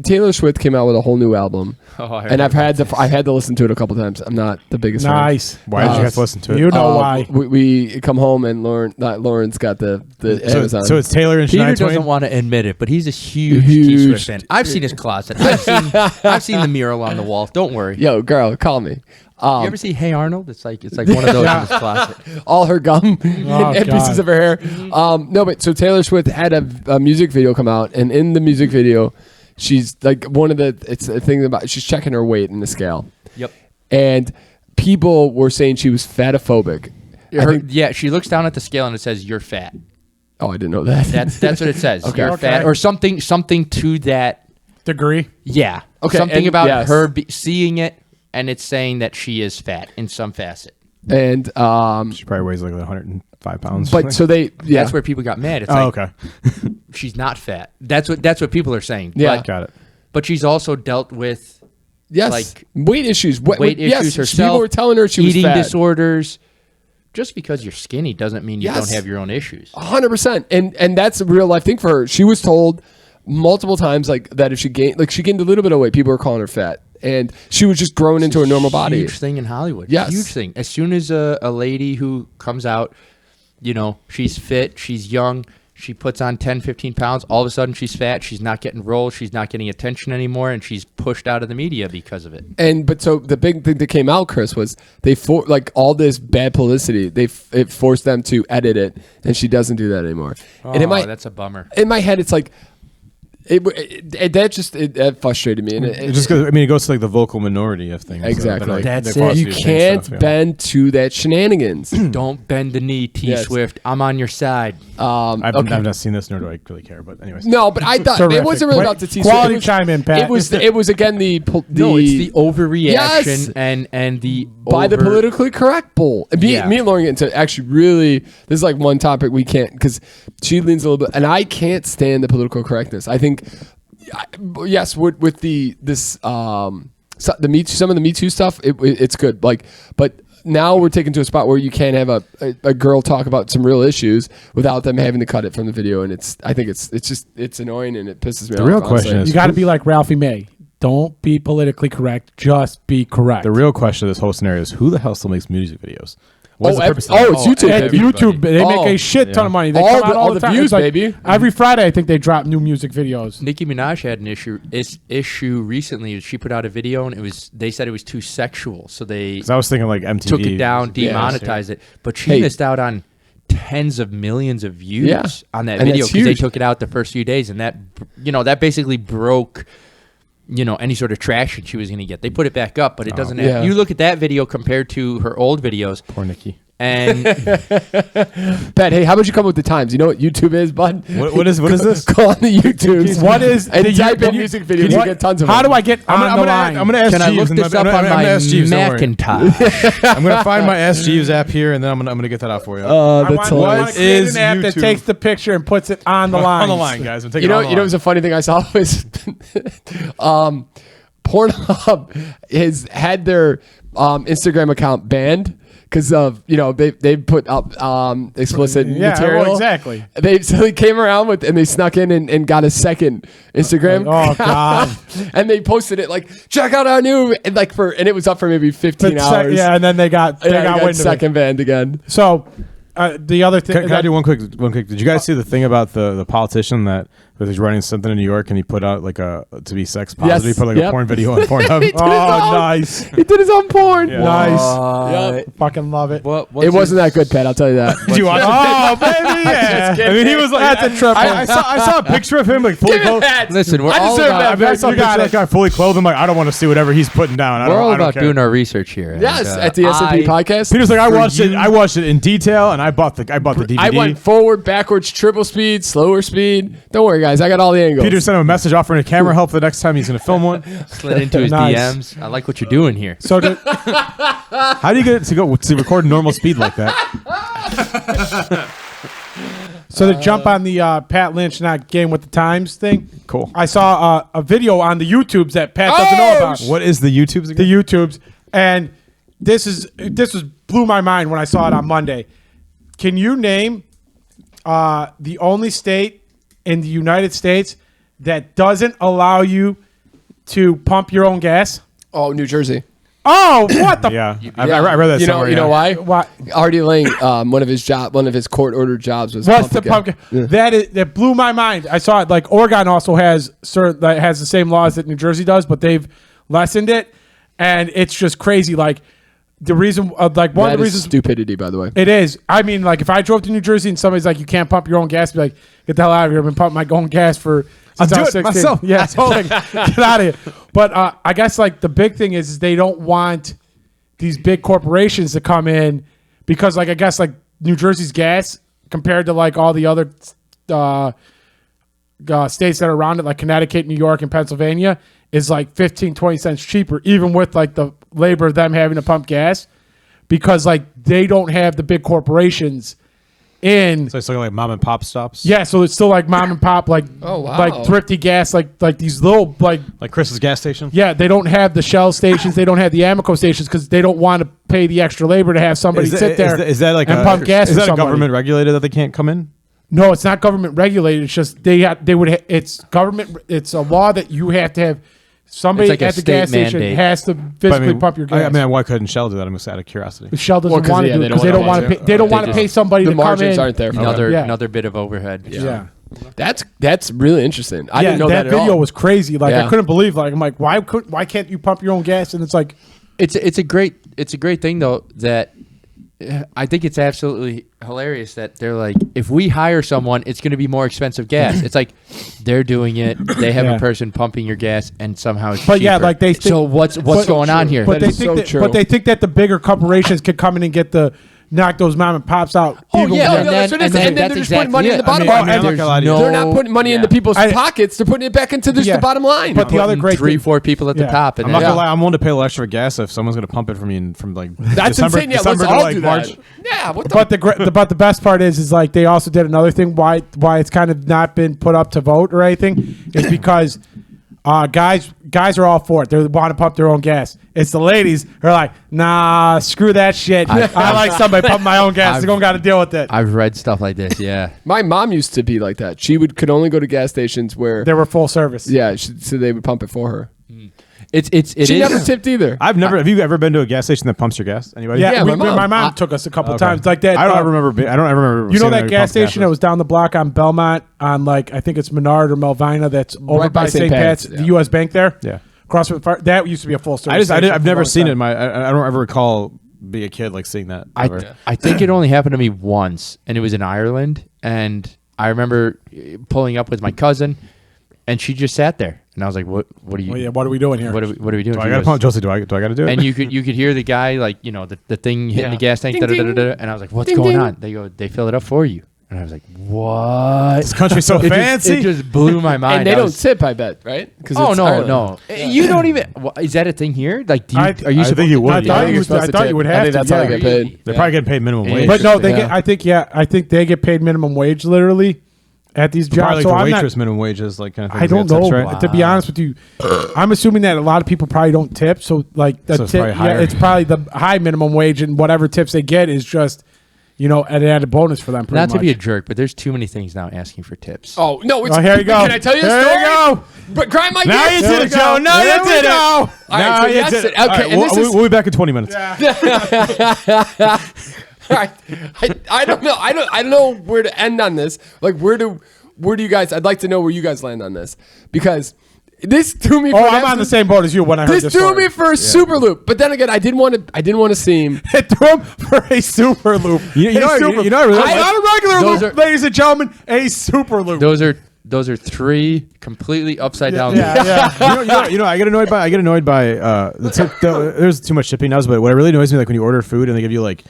Taylor Swift came out with a whole new album, and I've had to listen to it a couple times. I'm not the biggest fan. Nice. Why did you have to listen to it? You know why? We come home and Lauren's got the Amazon. So it's Taylor and Peter Shania Twain? doesn't want to admit it, but he's a huge T Swift fan. I've seen his closet. I've seen the mural on the wall. Don't worry. Yo, girl, call me. You ever see Hey Arnold? It's like one of those in his closet. All her gum and pieces of her hair. No, but so Taylor Swift had a music video come out, and in the music video, she's like it's a thing about she's checking her weight in the scale. Yep. And people were saying she was fatophobic. She looks down at the scale and it says you're fat. Oh, I didn't know that. That's what it says. Okay. You're fat or something to that degree. Yeah. Okay. Something about her seeing it. And it's saying that she is fat in some facet. And she probably weighs like 105 pounds. But so that's where people got mad. It's okay. She's not fat. That's what people are saying. Yeah, but, got it. But she's also dealt with weight issues. Weight issues herself. People were telling her she was eating fat. disorders. Just because you're skinny doesn't mean you don't have your own issues. 100%. And that's a real life thing for her. She was told multiple times that if she gained a little bit of weight, people were calling her fat. And she was just growing into a normal body. Huge thing in Hollywood. Yes. Huge thing. As soon as a lady who comes out, she's fit, she's young, she puts on 10, 15 pounds, all of a sudden she's fat, she's not getting roles, she's not getting attention anymore, and she's pushed out of the media because of it. But so the big thing that came out, Chris, was all this bad publicity, it forced them to edit it, and she doesn't do that anymore. That's a bummer. In my head, it's like, that frustrated me, and it just goes. I mean, it goes to like the vocal minority of things. Exactly. That's it. You can't bend to that shenanigans. Don't bend the knee, T Swift. I'm on your side. I've not seen this, nor do I really care. But anyways, no. But I thought it wasn't really about the T Swift. Quality chime in, Pat. It was again the no. It's the overreaction and the by the politically correct bull. Me and Lauren get into actually really. This is like one topic we can't because she leans a little bit, and I can't stand the political correctness. I think. Yes, with some of the Me Too stuff, it's good. But now we're taken to a spot where you can't have a girl talk about some real issues without them having to cut it from the video, and I think it's annoying and it pisses me off. The real question is, you got to be like Ralphie May. Don't be politically correct. Just be correct. The real question of this whole scenario is who the hell still makes music videos? What's the purpose of it's YouTube. YouTube, they make a shit ton of money. They come out all the time. Views, baby. Every Friday, I think they drop new music videos. Nicki Minaj had an issue recently. She put out a video and they said it was too sexual, so they. I was thinking like MTV took it down, demonetized it, but she missed out on tens of millions of views on that video because they took it out the first few days, and that basically broke. Any sort of traction she was going to get. They put it back up, but it doesn't have... You look at that video compared to her old videos. Poor Nikki. And... Ben, hey, how about you come with the times? You know what YouTube is, bud? What is this? Go on the YouTube. What is... And type in music videos. You get tons of them. How do I get on the line? I'm going to ask Can Jeeves. Can I look this up on my Macintosh? I'm going to find my Ask Jeeves app here, and then I'm going to get that out for you. That's what is an app that takes the picture and puts it on the line. On the line, guys. I'm taking it on the line. It was a funny thing I saw was... Pornhub has had their Instagram account banned because of they put up explicit material. Well, exactly. They came around and they snuck in and got a second Instagram. Oh God! And they posted it check out our new and it was up for maybe 15 hours. And then they got second banned again. So. The other thing. Can I do one quick? Did you guys see the thing about the politician that was running something in New York and he put out to be sex positive? Yes. He put a porn video on Pornhub. Nice. He did his own porn. Yeah. Nice. Fucking love it. It wasn't that good, Pat. I'll tell you that. Did you watch it? Oh, baby, yeah. I mean, he was like, that's a triple. I saw a picture of him fully clothed. Listen, we're I all deserve about... that. I saw a picture of that guy fully clothed. I'm like, I don't want to see whatever he's putting down. We're all about doing our research here. Yes, at the S&P podcast. Peter's like, I watched it in detail, and I bought the DVD. I went forward, backwards, triple speed, slower speed. Don't worry, guys. I got all the angles. Peter sent him a message offering a camera help the next time he's going to film one. Slid into his DMs. I like what you're doing here. So, how do you get to record normal speed like that? So to jump on the Pat Lynch not game with the times thing. Cool. I saw a video on the YouTubes that Pat doesn't know about. What is the YouTubes again? The YouTubes, and this blew my mind when I saw it on Monday. Can you name the only state in the United States that doesn't allow you to pump your own gas? Oh, New Jersey. Oh, what the? Yeah, I read that somewhere. You know why? What? Artie Lang, one of his court ordered jobs was What's the pumpkin? Yeah. That blew my mind. I saw it. Like Oregon also has the same laws that New Jersey does, but they've lessened it, and it's just crazy. Like the reason, one of the reasons, stupidity. By the way, it is. I mean, like if I drove to New Jersey and somebody's like, "You can't pump your own gas," I'd be like, "Get the hell out of here! I've been pumping my own gas for." I'll do it myself. Yeah, totally. Get out of here. But I guess like the big thing is they don't want these big corporations to come in because like I guess like New Jersey's gas compared to like all the other states that are around it, like Connecticut, New York, and Pennsylvania, is like 15-20 cents cheaper, even with like the labor of them having to pump gas, because like they don't have the big corporations in. So it's like mom and pop stops. Yeah, so it's still like mom and pop, like like thrifty gas, like these little like Chris's gas station. Yeah, they don't have the Shell stations, they don't have the Amoco stations because they don't want to pay the extra labor to have somebody sit there. Is that like and pump gas? Is that a government regulated that they can't come in? No, it's not government regulated. It's just it's government. It's a law that you have to have. Somebody like at the gas station has to physically pump your gas. I mean, why couldn't Shell do that? I'm just out of curiosity. Shell doesn't want to do it because they don't want to pay. They don't want to pay somebody to come in. The margins aren't there. Another bit of overhead. Yeah. That's really interesting. I didn't know that at all. That video was crazy. Like I couldn't believe. Like I'm like, why can't you pump your own gas? And it's like, it's a great thing though that. I think it's absolutely hilarious that they're like, if we hire someone, it's going to be more expensive gas. It's like they're doing it. They have a person pumping your gas, and somehow it's cheaper. Yeah, like they. So what's going on here? But they think that the bigger corporations could come in and knock those mom and pops out. Oh yeah, and then they're just putting money in the bottom line. They're not putting money in the people's pockets. They're putting it back into the bottom line. But the other great 3-4 people at the top. I'm not gonna lie. I'm willing to pay a little extra for gas if someone's gonna pump it for me from like that's December, insane. Yeah, December let's to all like do March. that. Yeah, but the best part is like they also did another thing. Why it's kind of not been put up to vote or anything is because. Guys are all for it. They want to pump their own gas. It's the ladies who are like, nah, screw that shit. I like somebody pumping my own gas. They're going to got to deal with it. I've read stuff like this, yeah. My mom used to be like that. She could only go to gas stations where... They were full service. Yeah, so they would pump it for her. She never tipped either. Have you ever been to a gas station that pumps your gas? Anybody? Yeah, my mom took us a couple times like that. I don't remember. You know that gas station that was down the block on Belmont on like I think it's Menard or Melvina that's over right by St. Pat's, the U.S. Bank there. Yeah, across from that used to be a full service. I've never seen it. I don't ever recall being a kid like seeing that. I think it only happened to me once, and it was in Ireland, and I remember pulling up with my cousin, and she just sat there. And I was like, "What are you? Oh, yeah, what are we doing here? What are we doing?" Do I got to pump, Josie? Do I got to do it? And you could hear the guy like the thing hitting the gas tank. And I was like, "What's going on?" They fill it up for you. And I was like, "What? This country's so fancy." It just blew my mind. And they don't tip, I bet, right? Oh no! You don't even. Is that a thing here? Like, I think you would. I thought you would have to. That's how they get paid. They're probably getting paid minimum wage. But no, I think they get paid minimum wage literally. At these jobs, like so the waitress minimum wages, like kind of thing. I don't know. Tips, right? To be honest with you, I'm assuming that a lot of people probably don't tip. So like the tip, it's probably the high minimum wage, and whatever tips they get is just, an added bonus for them. Not to be a jerk, but there's too many things now asking for tips. Oh no! Here you go. Can I tell you a story? Here you go. But grind my gears. Now you did it, Joe. Now you did it. All right, so okay, we'll be back in 20 minutes. All right. I don't know. I don't know where to end on this. Like, where do you guys? I'd like to know where you guys land on this because this threw me. I'm on the same boat as you when I heard this. This threw me for a super loop, but then again, I didn't want to seem. It threw him for a super loop. I really not a regular loop, ladies and gentlemen. A super loop. Those are 3 completely upside down. Yeah. I get annoyed by the tip. There's too much shipping now, but what really annoys me, like when you order food and they give you like.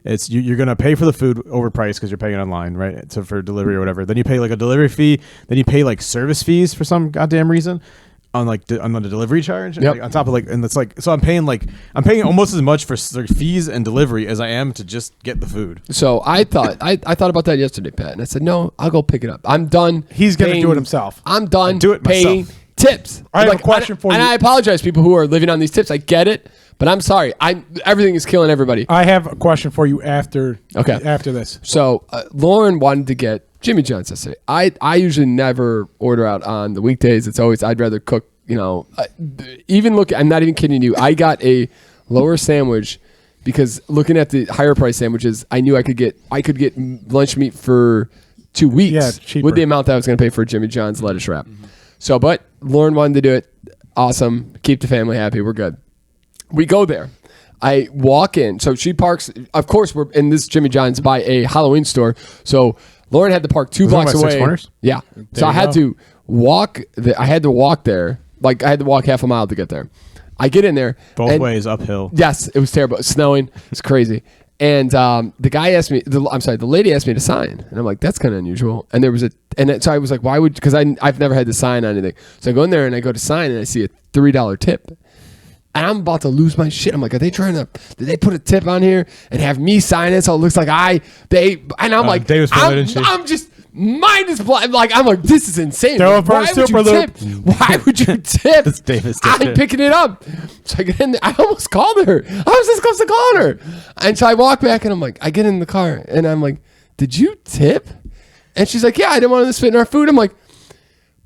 It's you're gonna pay for the food overpriced because you're paying it online, right? So for delivery or whatever. Then you pay like a delivery fee. Then you pay like service fees for some goddamn reason on like on the delivery charge. Yep. Like, on top of like, and it's like so I'm paying almost as much for fees and delivery as I am to just get the food. So I thought about that yesterday, Pat, and I said no, I'll go pick it up. I'm done. He's gonna do it himself. I'm done. Do it paying myself. tips. I have a question for you. And I apologize, people who are living on these tips. I get it. But I'm sorry. Everything is killing everybody. I have a question for you after this. So Lauren wanted to get Jimmy John's yesterday. I usually never order out on the weekdays. It's always I'd rather cook. I'm not even kidding you. I got a lower sandwich because looking at the higher price sandwiches, I knew I could get lunch meat for 2 weeks with the amount that I was going to pay for Jimmy John's lettuce wrap. Mm-hmm. So, but Lauren wanted to do it. Awesome. Keep the family happy. We're good. We go there. I walk in. So she parks. Of course, we're in this Jimmy John's by a Halloween store. So Lauren had to park 2 blocks away. 6 Corners? Yeah. So I had to walk. I had to walk there. Like I had to walk half a mile to get there. I get in there. Both ways uphill. Yes, it was terrible. It was snowing. It's crazy. And the guy asked me. The lady asked me to sign, and I'm like, that's kind of unusual. And there was so I was like, why would? Because I've never had to sign on anything. So I go in there and I go to sign, and I see a $3 tip. And I'm about to lose my shit. I'm like, did they put a tip on here and have me sign it so it looks like and I'm like, I'm just mind is blown. I'm like, this is insane. Why would you tip? I'm picking it up. So I get in there. I almost called her. I was this close to calling her. And so I walk back and I'm like, I get in the car and I'm like, did you tip? And she's like, yeah, I didn't want to spit in our food. I'm like,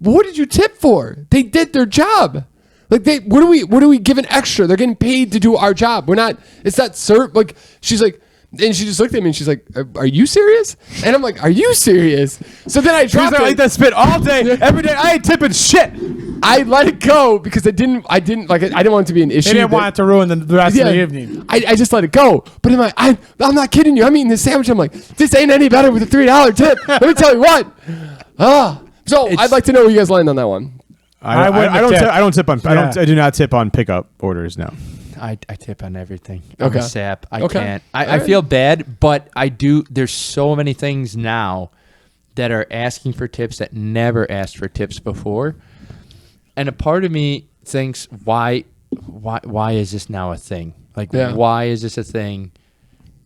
what did you tip for? They did their job. Like what are we giving extra? They're getting paid to do our job. It's not like she's like, and she just looked at me and she's like, are you serious? And I'm like, are you serious? So then I dropped it. I like that spit all day, every day. I ain't tipping shit. I let it go because I didn't want it to be an issue. They didn't want it to ruin the rest of the evening. I just let it go. But I'm not kidding you. I'm eating this sandwich. I'm like, this ain't any better with a $3 tip. Let me tell you what. So I'd like to know where you guys land on that one. I do not tip on pickup orders. No. I tip on everything. I'm a sap. I can't. I right. feel bad, but I do. There's so many things now that are asking for tips that never asked for tips before, and a part of me thinks, why is this now a thing? Why is this a thing?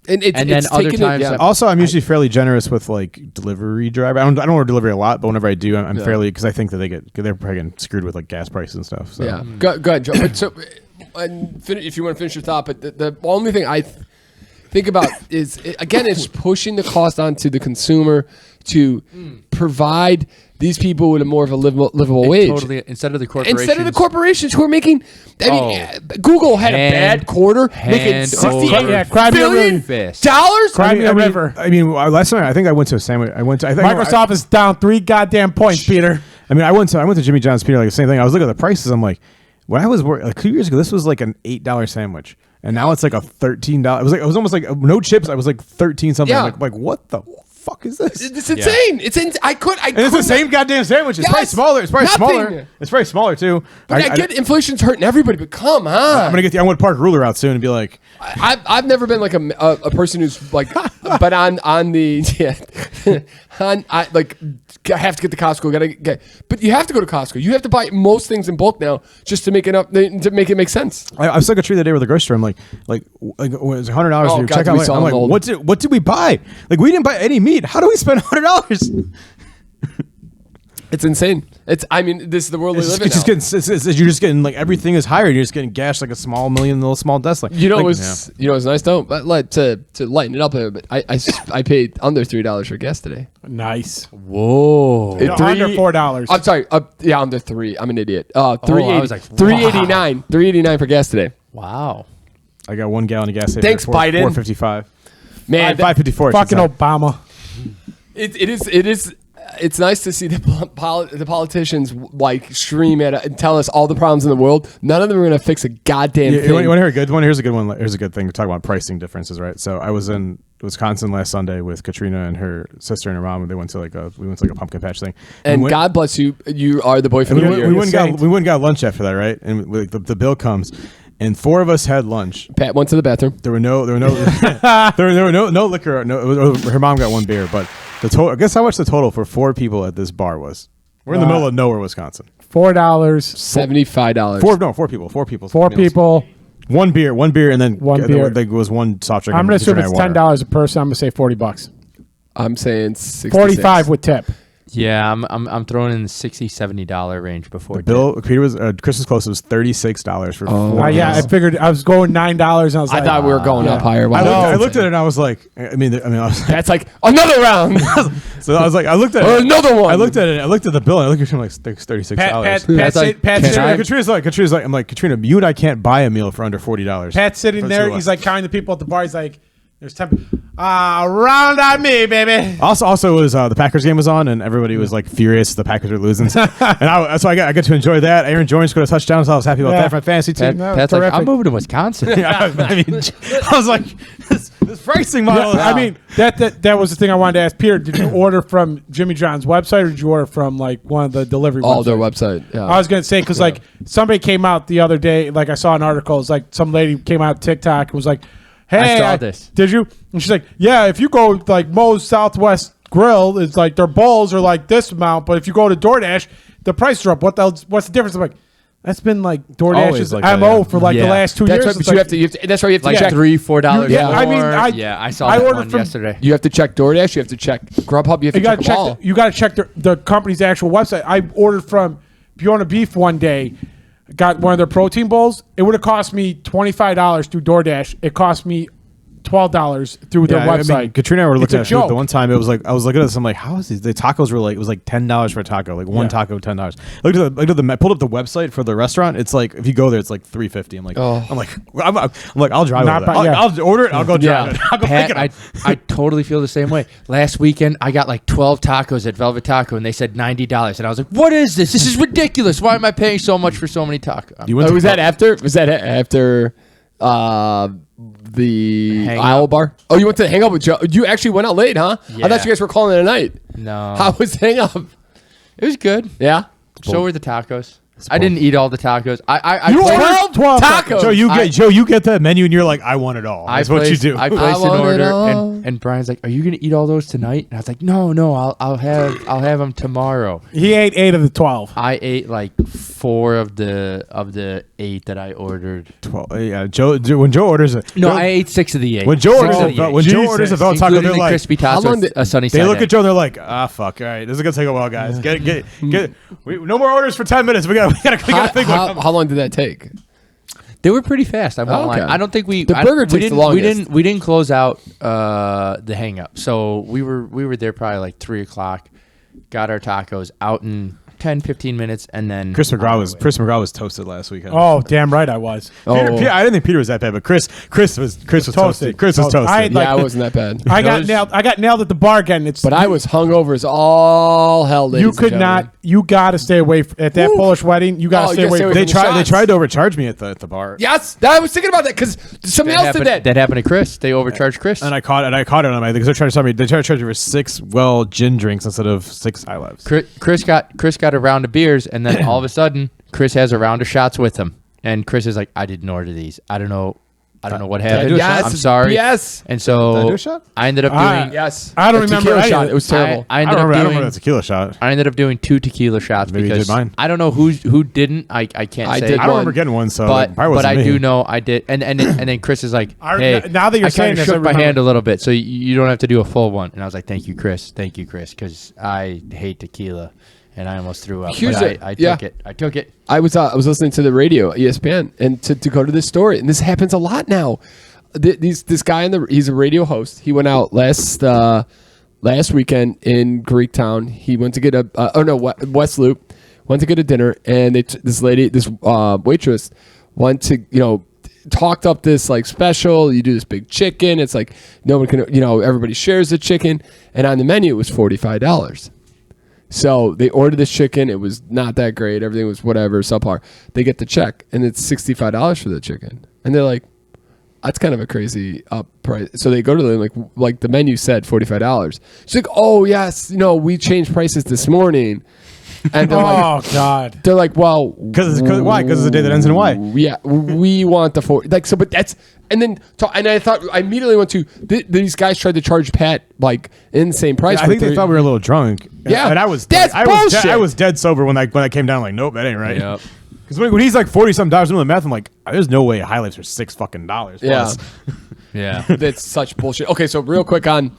And then other times, also I'm usually fairly generous with like delivery driver. I don't order delivery a lot, but whenever I do, I'm fairly, because I think that they're probably getting screwed with like gas prices and stuff. So. Yeah, go ahead, Joe. But so, if you want to finish your thought, but the only thing I think about is it's pushing the cost onto the consumer to provide these people with a more of a livable wage. Totally, instead of the corporations who are making. Google had a bad quarter, making $68 billion. Cry me a river. I mean, last night I think I went to a sandwich. Microsoft is down 3 goddamn points, Peter. I mean, I went to Jimmy John's, Peter, like the same thing. I was looking at the prices. I'm like, when I was like 2 years ago, this was like an $8 sandwich, and now it's like a $13. It was almost like no chips. I was like 13 something. Yeah. Like what the fuck is this? It's insane. It's the same goddamn sandwich. It's probably smaller. It's probably smaller. It's probably smaller too. But I get inflation's hurting everybody. But come on, I'm gonna park ruler out soon and be like, I've never been like a person who's like, but on the I have to get to Costco. But you have to go to Costco. You have to buy most things in bulk now just to make it make sense. I stuck a tree the day with the grocery store. I'm like it was $100 to check out. I'm like, what did we buy? Like, we didn't buy any meat. How do we spend $100? It's insane. This is the world we live in now. You're just getting like everything is higher. You're just getting gashed like a small little small desk. Like, it was nice though. But to lighten it up a bit, I paid under $3 for gas today. Nice. Whoa. Under $4. I'm sorry. Under $3. I'm an idiot. I was like, $3.89. $3.89 for gas today. Wow. I got 1 gallon of gas today. Thanks, Biden. $4.55. Man, $5.54. Fucking Obama. It is. It's nice to see the politicians like stream at and tell us all the problems in the world. None of them are going to fix a goddamn thing. You want to hear a good one? Here's a good one. Here's a good thing to talk about pricing differences, right? So I was in Wisconsin last Sunday with Katrina and her sister and her mom, and we went to a pumpkin patch thing. And God bless you. You are the boyfriend of the year. We went and got lunch after that, right? And the bill comes. And 4 of us had lunch. Pat went to the bathroom. There were no no liquor. Her mom got 1 beer, but the total. Guess how much the total for 4 people at this bar was? We're in the middle of nowhere, Wisconsin. $4. $75. 4 people. 4 people. 4 people. 1 beer, and then 1 beer. There was 1 soft drink. I'm gonna assume it's $10 a person. I'm gonna say $40. I'm saying 66. 45 with tip. Yeah, I'm throwing in the $60-$70 range before. Peter was Christmas close. It was $36 for. Yeah, I figured I was going $9, and I was like, I thought we were going up higher. I looked at it and I was like, I was like, that's like another round. so I was like, I looked at it, another one. I looked at it. I looked at the bill. And I looked at him like $36. Katrina's like, I'm like, Katrina, you and I can't buy a meal for under $40. Pat's sitting there. He's like counting the people at the bar. He's like, there's 10. Round on me, baby. Also, it was the Packers game was on, and everybody was like furious the Packers are losing. So I got to enjoy that. Aaron Jones scored a touchdown, so I was happy about that for my fantasy team. Pat's like, I'm moving to Wisconsin. I was like, this pricing model. I mean, that was the thing I wanted to ask Peter. Did you order from Jimmy John's website, or did you order from like one of the delivery? All websites? their website. Yeah. I was gonna say because like somebody came out the other day. Like I saw an article. It's like some lady came out TikTok and was like, "Hey, I saw this. Did you?" And she's like, "Yeah, if you go like Moe's Southwest Grill, it's like their bowls are like this amount, but if you go to DoorDash, the prices are up. What's the difference?" I'm like, that's been like DoorDash's like MO for like the last 2 years. Right, but you have to. That's why you have to Like check. $3-4 Yeah, more. I mean, I saw I that ordered one from- yesterday. You have to check DoorDash. You have to check Grubhub. You have to check them all. You got to check the company's actual website. I ordered from Beyond Beef one day, got one of their protein bowls. It would have cost me $25 through DoorDash. It cost me $12 through their website. I mean, Katrina and I were looking at It's a joke. the one time. It was like I was looking at this. I'm like, how is these? The tacos were like it was like $10 for a taco, like one taco $10. Pulled up the website for the restaurant. It's like if you go there, it's like $3.50. I'm like, I'm like, I'll drive over there. I'll order it. I'll go drive it. I'll go pick it up. I totally feel the same way. Last weekend, I got like 12 tacos at Velvet Taco, and they said $90. And I was like, what is this? This is ridiculous. Why am I paying so much for so many tacos? Was that after? Was that after? The Isle Bar. Oh, you went to hang out with Joe. You actually went out late, huh? Yeah. I thought you guys were calling it a night. No. How was the hang up? It was good. Yeah. So were the tacos. I didn't eat all the tacos. You placed- 12 tacos. Joe, you get that menu and you're like, I want it all. That's what you do. I placed an order, and Brian's like, "Are you gonna eat all those tonight?" And I was like, "No, I'll have them tomorrow." He ate 8 of the 12. I ate like 4 of the 8 that I ordered. 12. Yeah, Joe. When Joe orders it, I ate 6 of the 8. When Joe Six orders of the it, eight. when Joe orders a Velvet Taco, Including they're the like, crispy tots with a sunny side they look egg. at Joe, and they're like, fuck, all right, this is gonna take a while, guys. Get. No more orders for 10 minutes. We gotta think. How long did that take? They were pretty fast. I won't lie. Okay. I don't think we. The burger takes the longest. We didn't close out the hang up, so we were there probably like 3:00. Got our tacos out in 10-15 minutes, and then Chris McGraw was toasted last weekend. Oh, damn right I was. Peter, I didn't think Peter was that bad, but Chris was toasted. Chris was toasted. I wasn't that bad. I got nailed at the bar again. But I was hungover as all hell. You could not. You got to stay away at that Polish wedding. You got to stay away. They tried to overcharge me at the bar. Yes, I was thinking about that because somebody else did that. That happened to Chris. They overcharged Chris, and I caught it on my because they're trying to tell me they tried to charge me for 6 gin drinks instead of 6 high lives. Chris got a round of beers, and then all of a sudden Chris has a round of shots with him, and Chris is like, I didn't order these. I don't know what happened. Yes, I'm sorry. Yes. And so Did I do a shot? I ended up doing Yes. I don't remember. Tequila shot. It was terrible. I I ended don't up remember doing the tequila shot. I ended up doing 2 tequila shots Maybe you because did mine. I don't know who didn't. I can't I say. did I don't one. remember getting one, so But probably wasn't I me. do know I did, and then Chris is like, "Hey, now that you're I saying kinda this, I shook my remember. hand a little bit, so you don't have to do a full one." And I was like, "Thank you, Chris, because I hate tequila, and I almost threw up." Here's But it. I Yeah. took it. I took it. I was listening to the radio, ESPN, and to go to this story, and this happens a lot now. This guy he's a radio host. He went out last weekend in Greektown. He went to get West Loop, went to get a dinner, and this waitress went to talked up this like special. You do this big chicken. It's like no one can everybody shares the chicken, and on the menu it was $45. So they ordered this chicken. It was not that great. Everything was whatever, subpar. They get the check, and it's $65 for the chicken. And they're like, that's kind of a crazy up price. So they go to them, like the menu said $45. She's like, oh, yes, we changed prices this morning. And they're Oh God! They're like, well, why? Because it's a day that ends in Y. Yeah, we want the but that's and I thought I immediately went to these guys tried to charge Pat like insane price. I think they thought we were a little drunk. Yeah, and I was that's bullshit. I was dead sober when I came down. Like, nope, that ain't right. Yep. Because when he's like $40-something doing the math, I'm like, there's no way high lifes are $6 fucking. Yeah, Yeah. that's such bullshit. Okay, so real quick on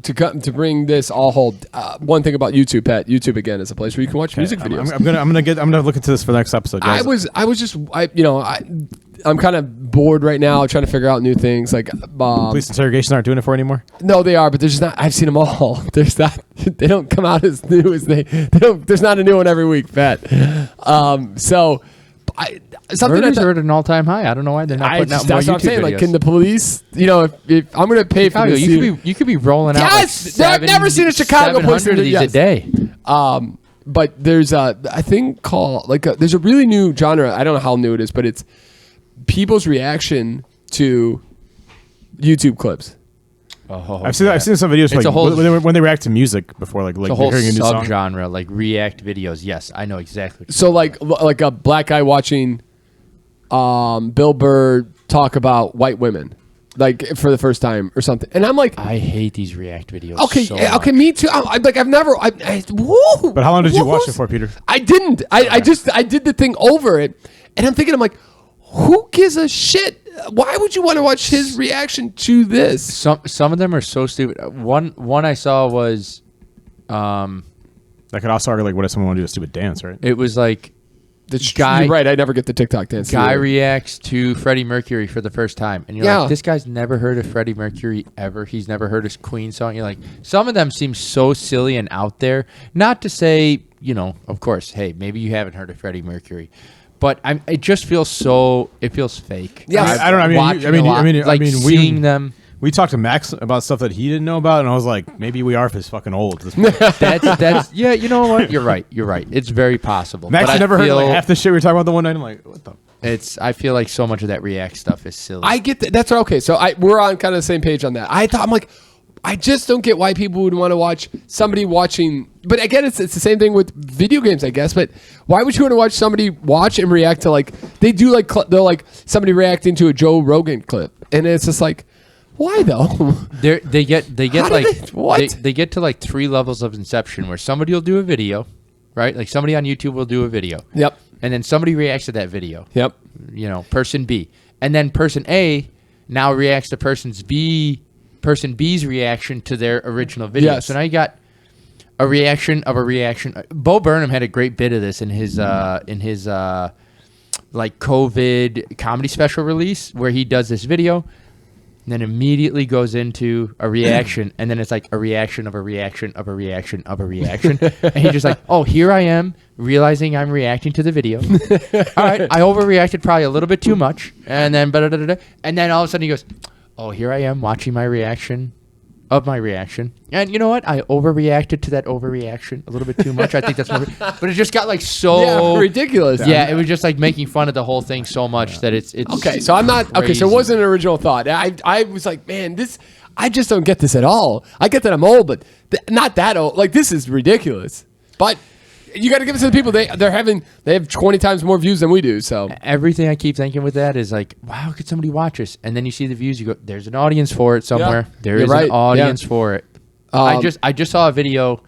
to bring this all whole. One thing about YouTube, Pat. YouTube again is a place where you can watch music videos. I'm gonna look into this for the next episode, guys. I'm kind of bored right now, trying to figure out new things. Like police interrogation aren't doing it for anymore. No, they are, but there's just not. I've seen them all. There's not. They don't come out as new as they don't. There's not a new one every week, Pat. Something Murders are at an all-time high. I don't know why they're not putting out more that's what I'm YouTube saying. videos. Like, can the police? If I'm going to pay for Chicago, this, you could be rolling out. Yes, like I've never seen a Chicago place 700 of these yes. a day. But there's a thing called there's a really new genre. I don't know how new it is, but it's people's reaction to YouTube clips. Oh, I've seen some videos It's a whole- when they react to music before, like It's a whole hearing a new song. subgenre, like react videos. Yes, I know exactly. So like a black guy watching Bill Burr talk about white women, like for the first time or something, and I'm like, I hate these react videos. okay, so okay, much. me too. I've never. Woo, But how long did you watch it for, Peter? I didn't. I did the thing over it, and I'm thinking, I'm like, who gives a shit? Why would you want to watch his reaction to this? Some of them are so stupid. One I saw was, That could also argue like, what if someone want to do a stupid dance, right? it was like guy. You're right. I never get the TikTok dance. Guy either. reacts to Freddie Mercury for the first time, and you're Yeah. like, this guy's never heard of Freddie Mercury ever. He's never heard his Queen song. You're like, some of them seem so silly and out there. Not to say, of course, hey, maybe you haven't heard of Freddie Mercury, but it just feels so. It feels fake. Yeah, I don't know. Seeing them. We talked to Max about stuff that he didn't know about, and I was like, maybe we are just fucking old. That's yeah. You know what? You're right. It's very possible. Max But had I never heard feel like half the shit we were talking about the one night. I'm like, what the? I feel like so much of that react stuff is silly. I get that. That's okay. So we're on kind of the same page on that. I'm like, I just don't get why people would want to watch somebody watching. But again, it's the same thing with video games, I guess. But why would you want to watch somebody watch and react to they do they're like somebody reacting to a Joe Rogan clip, and it's just like, why though? They get How like did what? they get to like 3 levels of inception where somebody will do a video, right? Like somebody on YouTube will do a video. Yep. And then somebody reacts to that video. Yep. Person B. And then person A now reacts to person B's reaction to their original video. Yes. So now you got a reaction of a reaction. Bo Burnham had a great bit of this in his like COVID comedy special release where he does this video and then immediately goes into a reaction, and then it's like a reaction of a reaction of a reaction of a reaction. And he's just like, oh, here I am realizing I'm reacting to the video. All right, I overreacted probably a little bit too much. And then and then all of a sudden he goes, oh, here I am watching my reaction of my reaction. And you know what? I overreacted to that overreaction a little bit too much. I think that's more, but it just got like so ridiculous. Yeah, it was just like making fun of the whole thing so much that it's Okay, so I'm not okay. So it crazy. wasn't an original thought. I was like, man, I just don't get this at all. I get that I'm old, but not that old. Like, this is ridiculous. But you got to give it to the people. They have 20 times more views than we do. So everything I keep thinking with that is like, wow, could somebody watch this? And then you see the views, you go, there's an audience for it somewhere. Yeah, There you're is right. an audience Yeah. for it. I just saw a video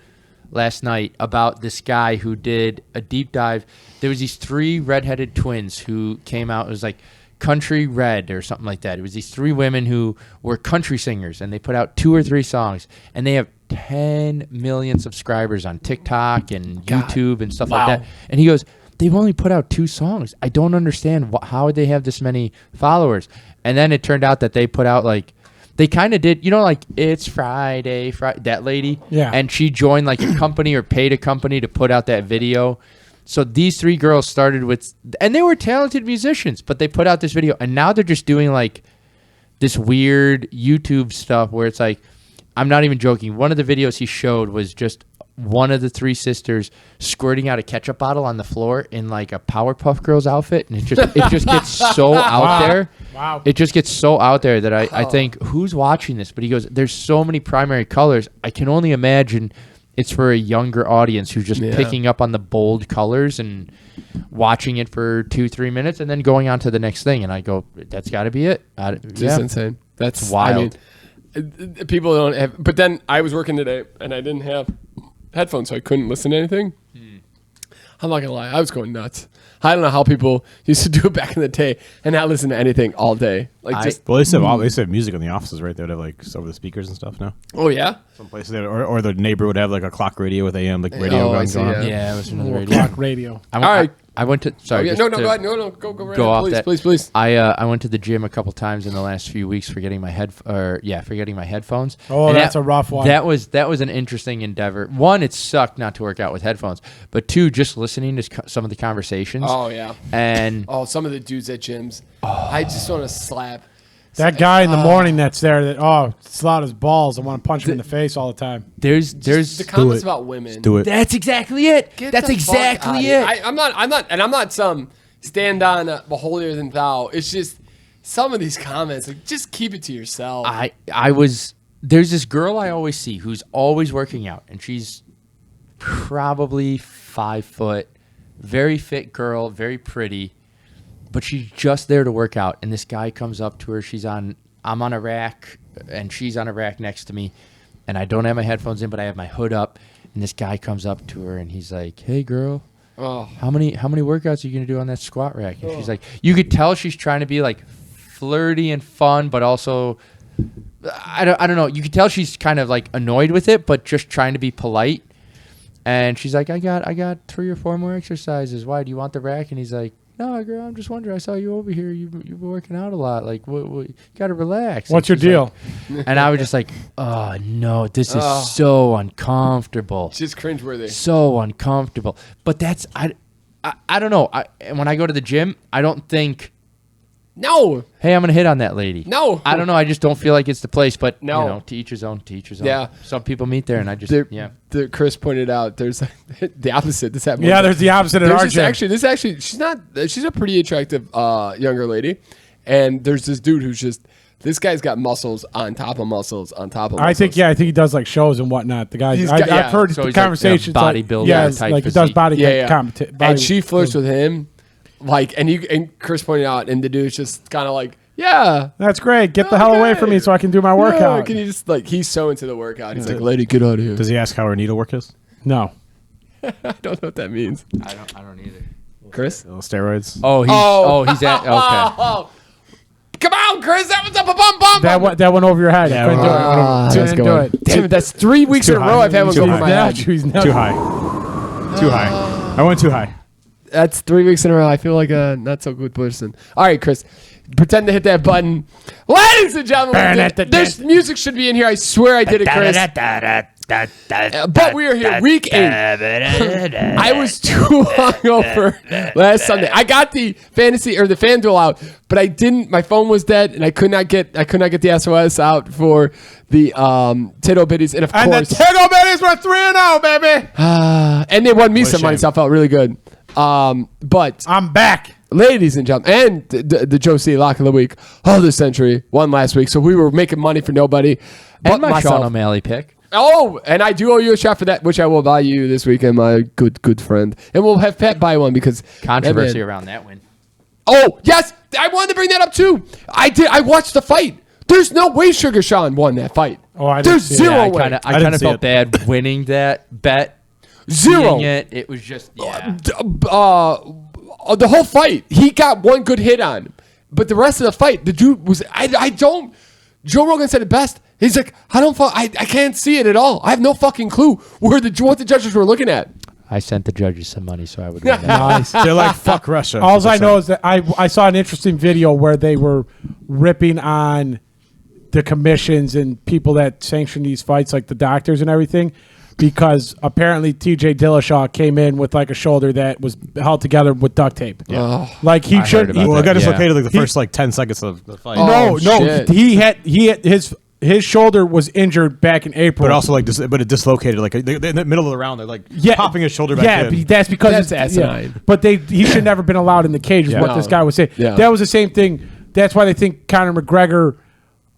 last night about this guy who did a deep dive. There was these 3 redheaded twins who came out. It was like Country Red or something like that. It was these 3 women who were country singers, and they put out 2 or 3 songs, and they have 10 million subscribers on TikTok and YouTube and stuff like that. And he goes, they've only put out 2 songs. I don't understand how they have this many followers. And then it turned out that they put out like, they kind of did, like It's Friday, that lady. Yeah. And she joined like a company or paid a company to put out that video. So these 3 girls started with, and they were talented musicians, but they put out this video, and now they're just doing like this weird YouTube stuff where it's like, I'm not even joking. One of the videos he showed was just one of the 3 sisters squirting out a ketchup bottle on the floor in like a Powerpuff Girls outfit, and it just gets so out there. Wow. It just gets so out there that I think, who's watching this? But he goes, there's so many primary colors. I can only imagine it's for a younger audience who's just picking up on the bold colors and watching it for 2-3 minutes and then going on to the next thing. And I go, that's got to be it. It's insane. That's wild. I mean, people don't have. But then I was working today and I didn't have headphones, so I couldn't listen to anything. I'm not gonna lie, I was going nuts. I don't know how people used to do it back in the day and not listen to anything all day. Like just Well, they used to have music in the offices, right? They would have like over the speakers and stuff. No, oh yeah. some places or the neighbor would have like a clock radio with AM like radio Oh, I going see, on. yeah. Yeah, it was another Little radio. clock radio. I, All right. I went to. Sorry. Oh, yeah. just No, to go ahead. No, go right go ahead. off that. Please. I went to the gym a couple times in the last few weeks forgetting my forgetting my headphones. Oh, And that's a rough one. That was an interesting endeavor. One, it sucked not to work out with headphones, but two, just listening to some of the conversations. Oh yeah. And Some of the dudes at gyms. I just want to slap. That guy in the morning that's there that it's loud as balls. I want to punch him in the face all the time. there's The comments about women. Do it. that's exactly it. Get That's the fuck exactly outta here. it. I'm not some stand on the holier than thou. It's just some of these comments. Like, just keep it to yourself. There's this girl I always see who's always working out, and she's probably 5 foot, very fit girl, very pretty, but she's just there to work out. And this guy comes up to her. I'm on a rack, and she's on a rack next to me, and I don't have my headphones in, but I have my hood up. And this guy comes up to her, and he's like, "Hey, girl, how many workouts are you gonna do on that squat rack?" And she's like, you could tell she's trying to be like flirty and fun, but also I don't know. You could tell she's kind of like annoyed with it, but just trying to be polite. And she's like, I got 3 or 4 more exercises. Why, do you want the rack? And he's like, no, girl, I'm just wondering. I saw you over here. You've been working out a lot. Like, what you got to relax. What's your she's deal? like- and I was just like, oh, no, this is so uncomfortable. It's just cringeworthy. So uncomfortable. But that's, I don't know. And when I go to the gym, I don't think, No. hey, I'm going to hit on that lady. No. I don't know. I just don't feel like it's the place. But, No. you know, to each his own, to each his own. Yeah. Some people meet there, and I just, Chris pointed out there's the opposite. This happened. Yeah, there's the opposite at our gym. She's a pretty attractive younger lady, and there's this dude who's just, this guy's got muscles on top of muscles on top of muscles. I think he does like shows and whatnot. The guy, He's got- I've heard So the he's like, conversations. bodybuilder yeah, type like he does physique. body. Yeah. body And she flirts with him, like, and Chris pointed out, and the dude's just kind of like, yeah. That's great. Get the hell away from me so I can do my Yeah, workout. can you just, like, he's so into the workout. He's like, lady, get out of here. Does he ask how her needle work is? No. I don't know what that means. I don't either. Chris? Little steroids. He's at, okay. Oh. Come on, Chris. That was up a bum bum. That went over your head. Yeah, You couldn't do it. that's Didn't do good. it. Damn it, that's 3 weeks in a too row high. I've had one Too go over high. my Now head. she's now- Too high. Too high. I went too high. That's 3 weeks in a row. I feel like a not so good person. All right, Chris. Pretend to hit that button. Ladies and gentlemen, this music should be in here. I swear I did it, Chris. But we are here, week 8. I was too hungover last Sunday. I got the fantasy or the FanDuel out, but I didn't. My phone was dead, and I could not get the SOS out for the Tig Ol Bitties, and of And the course, Tig Ol Bitties were 3-0, baby. and they won me some money, shame. so I felt really good. But I'm back. ladies and gentlemen, and the Joe C. Lock of the Week of the century won last week, so we were making money for nobody but And my myself. Sean O'Malley pick. Oh, and I do owe you a shot for that, which I will buy you this weekend, my good friend. And we'll have Pat buy one because Controversy that man- around that win. Oh, yes, I wanted to bring that up too. I watched the fight. There's no way Sugar Sean won that fight. Oh, I didn't There's see it. zero I way. kind of I didn't see felt it. bad winning that bet. Zero. Seeing it was just The whole fight, he got one good hit on him. But the rest of the fight, the dude was, Joe Rogan said it best. He's like, I can't see it at all. I have no fucking clue what the judges were looking at. I sent the judges some money so I would win that. Nice. They're like, fuck Russia. All I know is that I saw an interesting video where they were ripping on the commissions and people that sanction these fights, like the doctors and everything, because apparently TJ Dillashaw came in with like a shoulder that was held together with duct tape. Yeah. Like he I should. heard about Well, it got Yeah. dislocated like the first like 10 seconds of the fight. Oh, no, shit. he had his shoulder was injured back in April. But also like, but it dislocated. Like in the middle of the round, they're like popping his shoulder back Yeah, in. but that's because That's it's asinine. But he should never been allowed in the cage. Is Yeah. what this guy was saying. Yeah. That was the same thing. That's why they think Conor McGregor.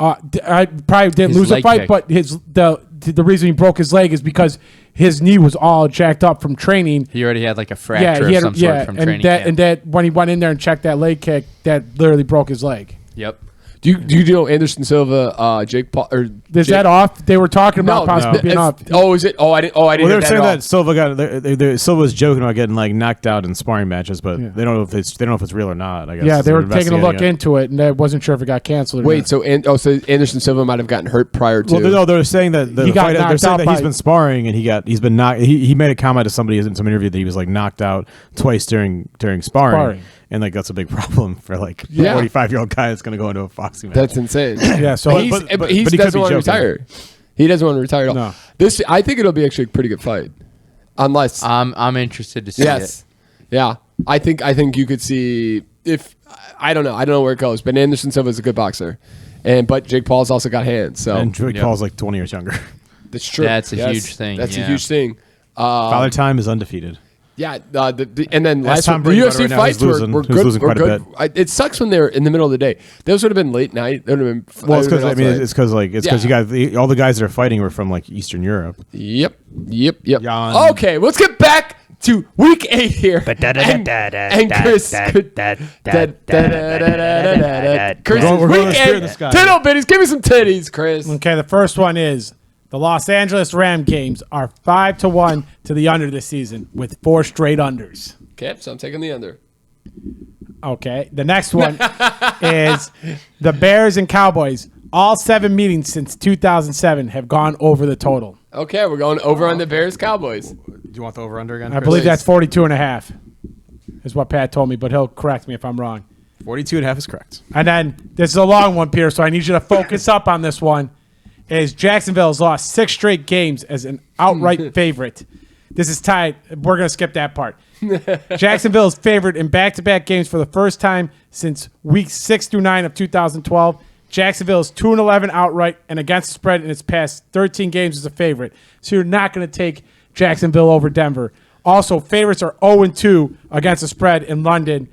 I probably didn't His lose the leg fight, kick. but the reason he broke his leg is because his knee was all jacked up from training. He already had like a fracture of some sort from training camp. And that when he went in there and checked that leg kick, that literally broke his leg. Yep. Do you know Anderson Silva, Jake Paul, or Is that off? They were talking about possibly being off. Oh, is it? Oh, I didn't. Well, they hear were that saying at all. that Silva Silva was joking about getting like knocked out in sparring matches, but they don't know if it's real or not. I guess. Yeah, they were taking a look investigating it. into it, and they wasn't sure if it got canceled. Or Wait, not. so Anderson Silva might have gotten hurt prior to. Well, no, they were saying that He got they're knocked saying out that by- he's been sparring and he's been knocked. He made a comment to somebody in some interview that he was like knocked out twice during sparring. And like that's a big problem for like a 45-year-old guy that's going to go into a boxing match. That's insane. Yeah, so he but he doesn't could be want to joking. retire. He doesn't want to retire at all. No. I think it'll be actually a pretty good fight, unless I'm interested to see yes, yeah. I think you could see if I don't know where it goes, but Anderson Silva is a good boxer, but Jake Paul's also got hands, so and Jake Paul's like 20 years younger. that's true. That's a huge thing, That's a yeah. huge thing. Father Time is undefeated. Yeah, and then last Tom one, the Brady UFC right now, fights he's losing. were He's good. losing Were quite a good. It sucks when they're in the middle of the day. Those would have been late night. That would have been. Well, it's because Yeah. you got all the guys that are fighting were from like Eastern Europe. Yep. Jan. Okay, let's get back to week 8 here. And Chris, Chris, We're going week to Spirit 8. in the Sky. Tit Ol Bitties, give me some titties, Chris. Okay, the first one is the Los Angeles Ram games are 5-1 to the under this season with 4 straight unders. Okay, so I'm taking the under. Okay, the next one is the Bears and Cowboys. All 7 meetings since 2007 have gone over the total. Okay, we're going over on the Bears Cowboys. Do you want the over under again? I believe that's 42.5 is what Pat told me, but he'll correct me if I'm wrong. 42.5 is correct. And then this is a long one, Peter, so I need you to focus up on this one. Is Jacksonville has lost 6 straight games as an outright favorite. This is tied. We're going to skip that part. Jacksonville is favored in back-to-back games for the first time since weeks 6 through 9 of 2012. Jacksonville is 2-11 outright and against the spread in its past 13 games as a favorite. So you're not going to take Jacksonville over Denver. Also, favorites are 0-2 against the spread in London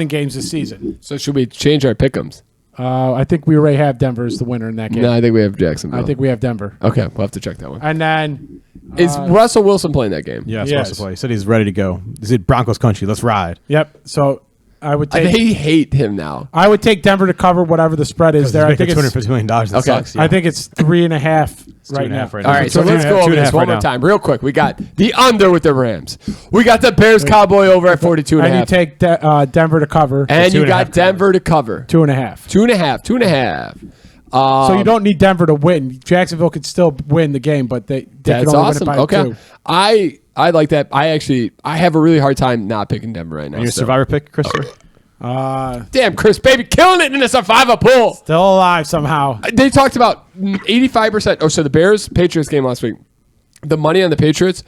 games this season. So should we change our pick'ems? I think we already have Denver as the winner in that game. No, I think we have Jacksonville. I think we have Denver. Okay, we'll have to check that one. And then Is Russell Wilson playing that game? Yeah, Yes. supposed to play. He said he's ready to go. He said Broncos country. Let's ride. Yep. So I would take They hate him now. I would take Denver to cover whatever the spread is there. I think it's $250 million. That Okay. sucks. I think it's 3.5 right 2.5 now. right All right, so Two let's and a go half- over 2.5 this one right more now. time, real quick. We got the under with the Rams. We got the Bears Cowboy over at 42 and a And you half. take Denver to cover And you 2.5 got Denver to cover. 2.5. 2.5. So you don't need Denver to win. Jacksonville could still win the game, but they That's can only awesome. win it by Okay. 2. I like that. I have a really hard time not picking Denver right now. Your so. survivor pick, Christopher? Damn, Chris, baby, killing it in the survivor pool. Still alive somehow. They talked about 85%. Oh, so the Bears-Patriots game last week, the money on the Patriots,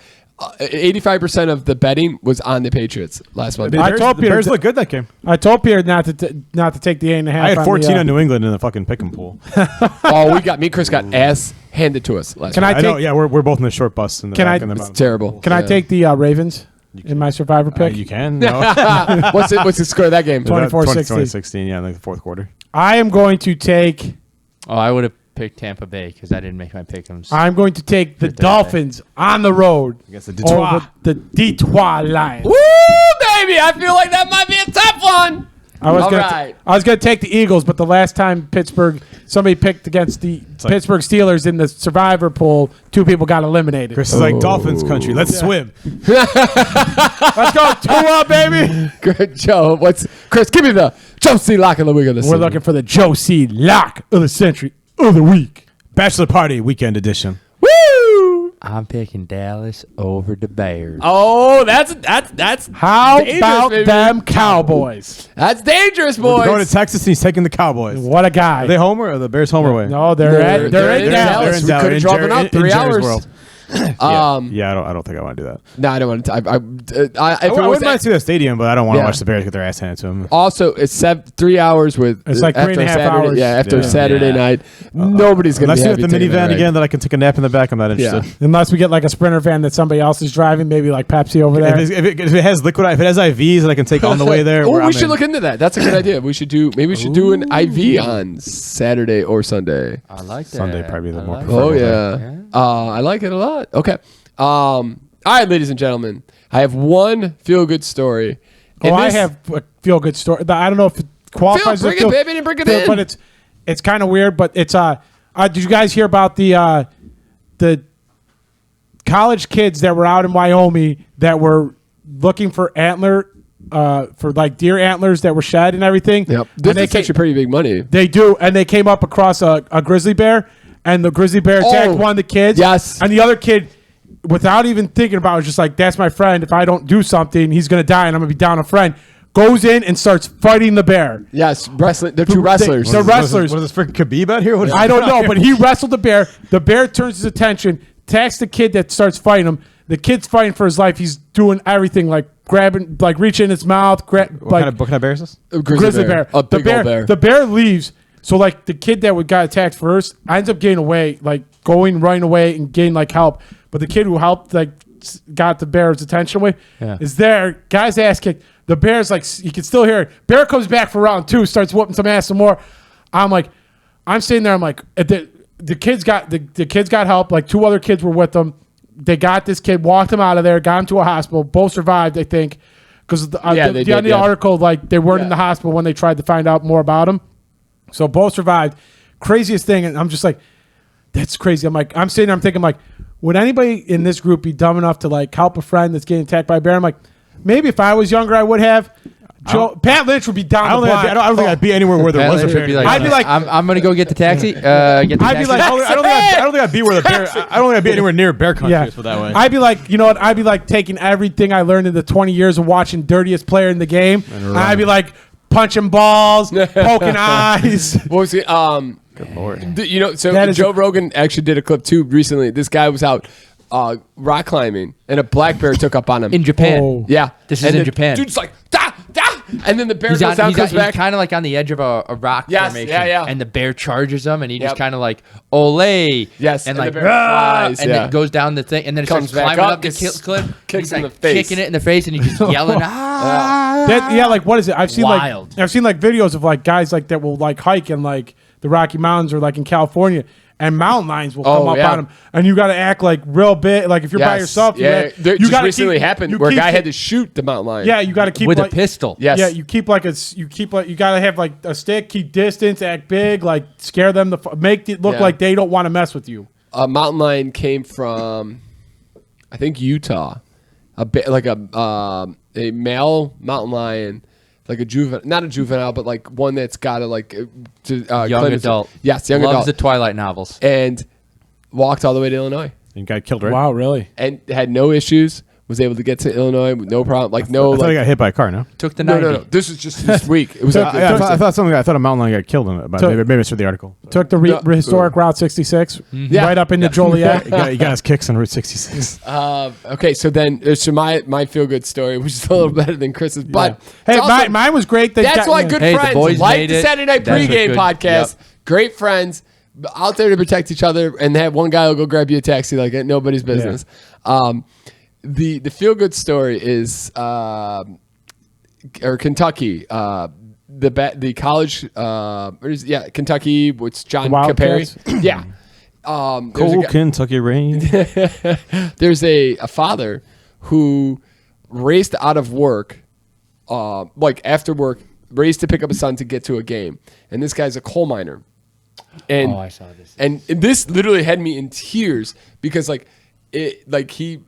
85% of the betting was on the Patriots last month. The I Bears, told the Peter Bears that- look good that game. I told Pierre not to take the 8.5. I had 14 the, on New England in the fucking pick 'em pool. Oh, me and Chris got ass handed to us last Can week. I I know. take Yeah, we're both in the short bus. In the Can back I- in the It's bottom. terrible. Can I Yeah. take the Ravens in my survivor pick? You can. No. What's the score of that game? 24-16. 2016, yeah, like the fourth quarter. I am going to take I would have picked Tampa Bay because I didn't make my pick'ems. I'm going to take the Thursday. Dolphins on the road Against the Detroit. over the Detroit Lions. Woo, baby! I feel like that might be a tough one. I was All gonna right. I was going to take the Eagles, but the last time somebody picked against the like- Pittsburgh Steelers in the survivor pool, 2 people got eliminated. Chris is like Dolphins country. Let's swim. Let's go 2-1, baby. Good Joe. Chris? Give me the Joe C. Lock of the week of the We're season. looking for the Joe C. Lock of the century of the week. Bachelor party weekend edition. Woo! I'm picking Dallas over the Bears. Oh, that's How dangerous, about baby. them Cowboys? That's dangerous, We're boys. going to Texas and he's taking the Cowboys. What a guy. Are they home or are the Bears home or away? No, they're in Dallas. We could have drawn them out in 3 Jerry's hours. world. Um, Yeah, I don't think I want to do that. No, I don't want to. If I it was wouldn't mind seeing the stadium, but I don't want to Yeah. watch the Bears get their ass handed to them. also, it's 3 hours with. It's like after 3.5 Saturday, hours. Yeah, after Yeah. Saturday Yeah. night, nobody's gonna. Unless be you have happy the taking that minivan ride. again that I can take a nap in the back, I'm not interested. Yeah. Unless we get like a Sprinter van that somebody else is driving, maybe like Pepsi over there. If it has liquid, if it has IVs that I can take on the way there, Oh, where we I'm should in. look into that. That's a good idea. We should do. Maybe we should do an IV on Saturday or Sunday. I like that. Sunday probably the I more like Oh that. yeah, I like it a lot. Okay. All right, ladies and gentlemen, I have one feel good story. I have a feel good story. I don't know if qualifies. Phil, bring it, baby, and bring it in. But it's kind of weird. But it's did you guys hear about the college kids that were out in Wyoming that were looking for for like deer antlers that were shed and everything? Yep. This is actually pretty big money. They do, and they came up across a grizzly bear, and the grizzly bear attacked one of the kids. Yes. And the other kid, without even thinking about it, was just like, that's my friend. If I don't do something, he's going to die, and I'm going to be down a friend. Goes in and starts fighting the bear. Yes, wrestling. They're two wrestlers. They're wrestlers. What is this freaking Khabib out here? I don't know, but he wrestled the bear. The bear turns his attention, attacks the kid that starts fighting him. The kid's fighting for his life. He's doing everything, like grabbing, like reaching in his mouth. What kind of bear is this? A grizzly bear. A big old bear. The bear leaves. So like the kid that got attacked first ends up getting away, like running away and getting like help. But the kid who helped, like got the bear's attention away, is there. Guy's ass kicked. The bear's like, you can still hear it. Bear comes back for round 2, starts whooping some ass some more. I'm sitting there. I'm like, the kids got help. Like 2 other kids were with them. They got this kid, walked him out of there, got him to a hospital. Both survived, I think, because the end of the article, like they weren't in the hospital when they tried to find out more about him. So both survived. Craziest thing, and I'm just like, that's crazy. I'm sitting there, I'm thinking, like, would anybody in this group be dumb enough to like help a friend that's getting attacked by a bear? I'm like, maybe if I was younger, I would have. Pat Lynch would be down the block. I don't think I'd be anywhere where there was a bear. I'd be like, I'm gonna go get the taxi. I'd be like, I don't think I'd be where the bear. I don't think I'd be anywhere near bear country. Yeah. Put that way. I'd be like, you know what? I'd be like taking everything I learned in the 20 years of watching Dirtiest Player in the Game, and I'd be like punching balls, poking eyes. What was it? Good Lord. So Joe Rogan actually did a clip too recently. This guy was out rock climbing, and a black bear took up on him in Japan. Oh. Yeah, This is in Japan. Dude's like, da, da, and then the bear He's goes down, comes back. He's kind of like on the edge of a rock formation. Yeah. And the bear charges him, and he just kind of like, ole. Yes, and the like, bear flies, and then goes down the thing, and then it Comes starts back climbing up, up the gets cliff. kicks He's in like the face. kicking it in the face, and he's just yelling, Yeah, what is it? I've seen Wild. like videos of like guys like that will like hike in like the Rocky Mountains or like in California, and mountain lions will come up on them, and you got to act like real big. Like if you're by yourself, it you just recently happened where a guy had to shoot the mountain lion. Yeah, you got to keep with like, a pistol. Yes. Yeah, you got to have like a stick, keep distance, act big, like scare them, make it look like they don't want to mess with you. A mountain lion came from, I think, Utah. A male mountain lion, like a juvenile, not a juvenile, but like one that's got Young adult. Yes, young Loves adult. the Twilight novels. And walked all the way to Illinois And got killed, right? Wow, really? and had no issues. Was able to get to Illinois with no problem. I thought he got hit by a car. No. Took the No. 90. This is just this week. It was I thought a mountain lion got killed in it, but maybe it's for the article. Took the historic Route 66 Yeah. right up into Joliet. He got his kicks on Route 66. okay. So then, my feel good story, which is a little better than Chris's, but Hey, it's also- mine was great. That's why good Hey, the friends boys like made the it. Saturday Night That's a Pregame good- podcast. Yep. Great friends out there to protect each other, and have one guy will go grab you a taxi like nobody's business. The feel good story is Kentucky. The college Kentucky. What's John Wildcats? Caperi? Yeah. Cold Kentucky rain. There's a father who raced out of work, like after work, raced to pick up his son to get to a game. And this guy's a coal miner. And I saw this. And this literally had me in tears because he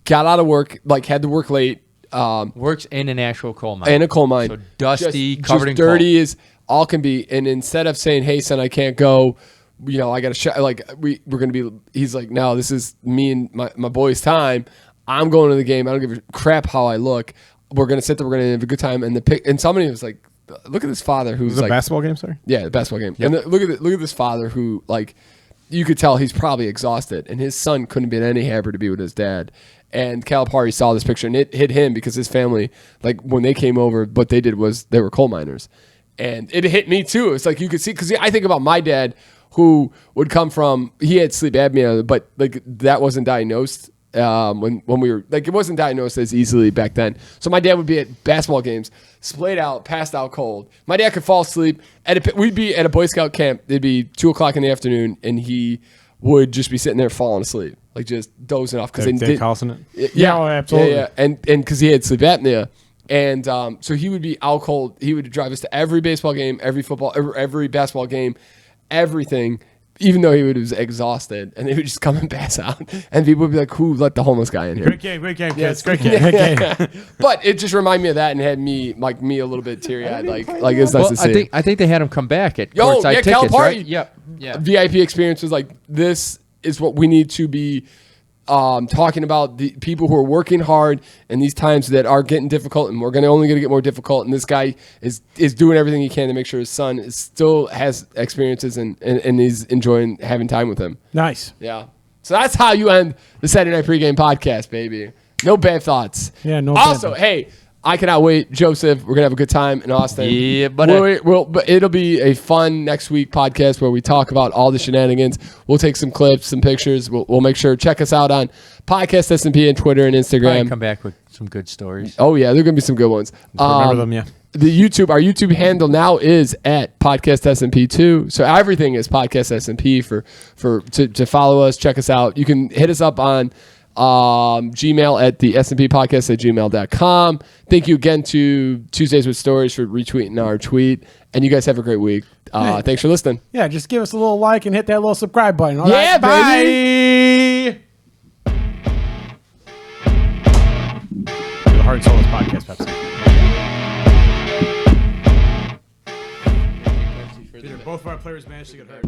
got out of work, like had to work late. Works in an actual coal mine. In a coal mine. So dusty, just covered in dirty coal. as all can be. And instead of saying, "Hey son, I can't go," I got to we're gonna be. He's like, "No, this is me and my boy's time. I'm going to the game. I don't give a crap how I look. We're gonna sit there. We're gonna have a good time." And somebody was like, "Look at this father who's Was it like a basketball game, sorry? Yeah, the basketball game. And look at this father who you could tell he's probably exhausted, and his son couldn't be any happier to be with his dad. And Calipari saw this picture, and it hit him because his family, when they came over, what they did was they were coal miners, and it hit me too. It's like you could see because I think about my dad who would come from he had sleep apnea, but that wasn't diagnosed. When we were it wasn't diagnosed as easily back then. So my dad would be at basketball games, splayed out, passed out cold. My dad could fall asleep. We'd be at a Boy Scout camp. It'd be 2:00 in the afternoon, and he would just be sitting there falling asleep, just dozing off because Dave Collison it? Yeah, absolutely. Yeah. And because he had sleep apnea, And so he would be out cold. He would drive us to every baseball game, every basketball game, everything, even though he was exhausted. And they would just come and pass out. And people would be like, who let the homeless guy in here? Great game, Yes. kids. Great game. But it just reminded me of that and had me a little bit teary-eyed. Like it's nice to see. I think they had him come back at Yo, courtside yeah, Cal tickets, Party. right? Yep. Yeah. VIP experience was like, this is what we need to be talking about, the people who are working hard in these times that are getting difficult, and we're only going to get more difficult. And this guy is doing everything he can to make sure his son still has experiences and he's enjoying having time with him. Nice. Yeah. So that's how you end the Saturday Night Pregame podcast, baby. No bad thoughts. Yeah, no Also, bad. hey, I cannot wait, Joseph. We're gonna have a good time in Austin. Yeah, buddy. But it'll be a fun next week podcast where we talk about all the shenanigans. We'll take some clips, some pictures. We'll make sure check us out on Podcast S&P and Twitter and Probably Instagram. come back with some good stories. Oh yeah, there are gonna be some good ones. Remember them, yeah. Our YouTube handle now is at Podcast S&P2. So everything is Podcast S&P to follow us, check us out. You can hit us up on Gmail at the S&P podcast at gmail.com. Thank you again to Tuesdays with Stories for retweeting our tweet. And you guys have a great week. Thanks for listening. Yeah, just give us a little like and hit that little subscribe button. All Yeah, right, bye. baby. The Heart and Soul is podcast, Pepsi. Both of our players managed to get hurt.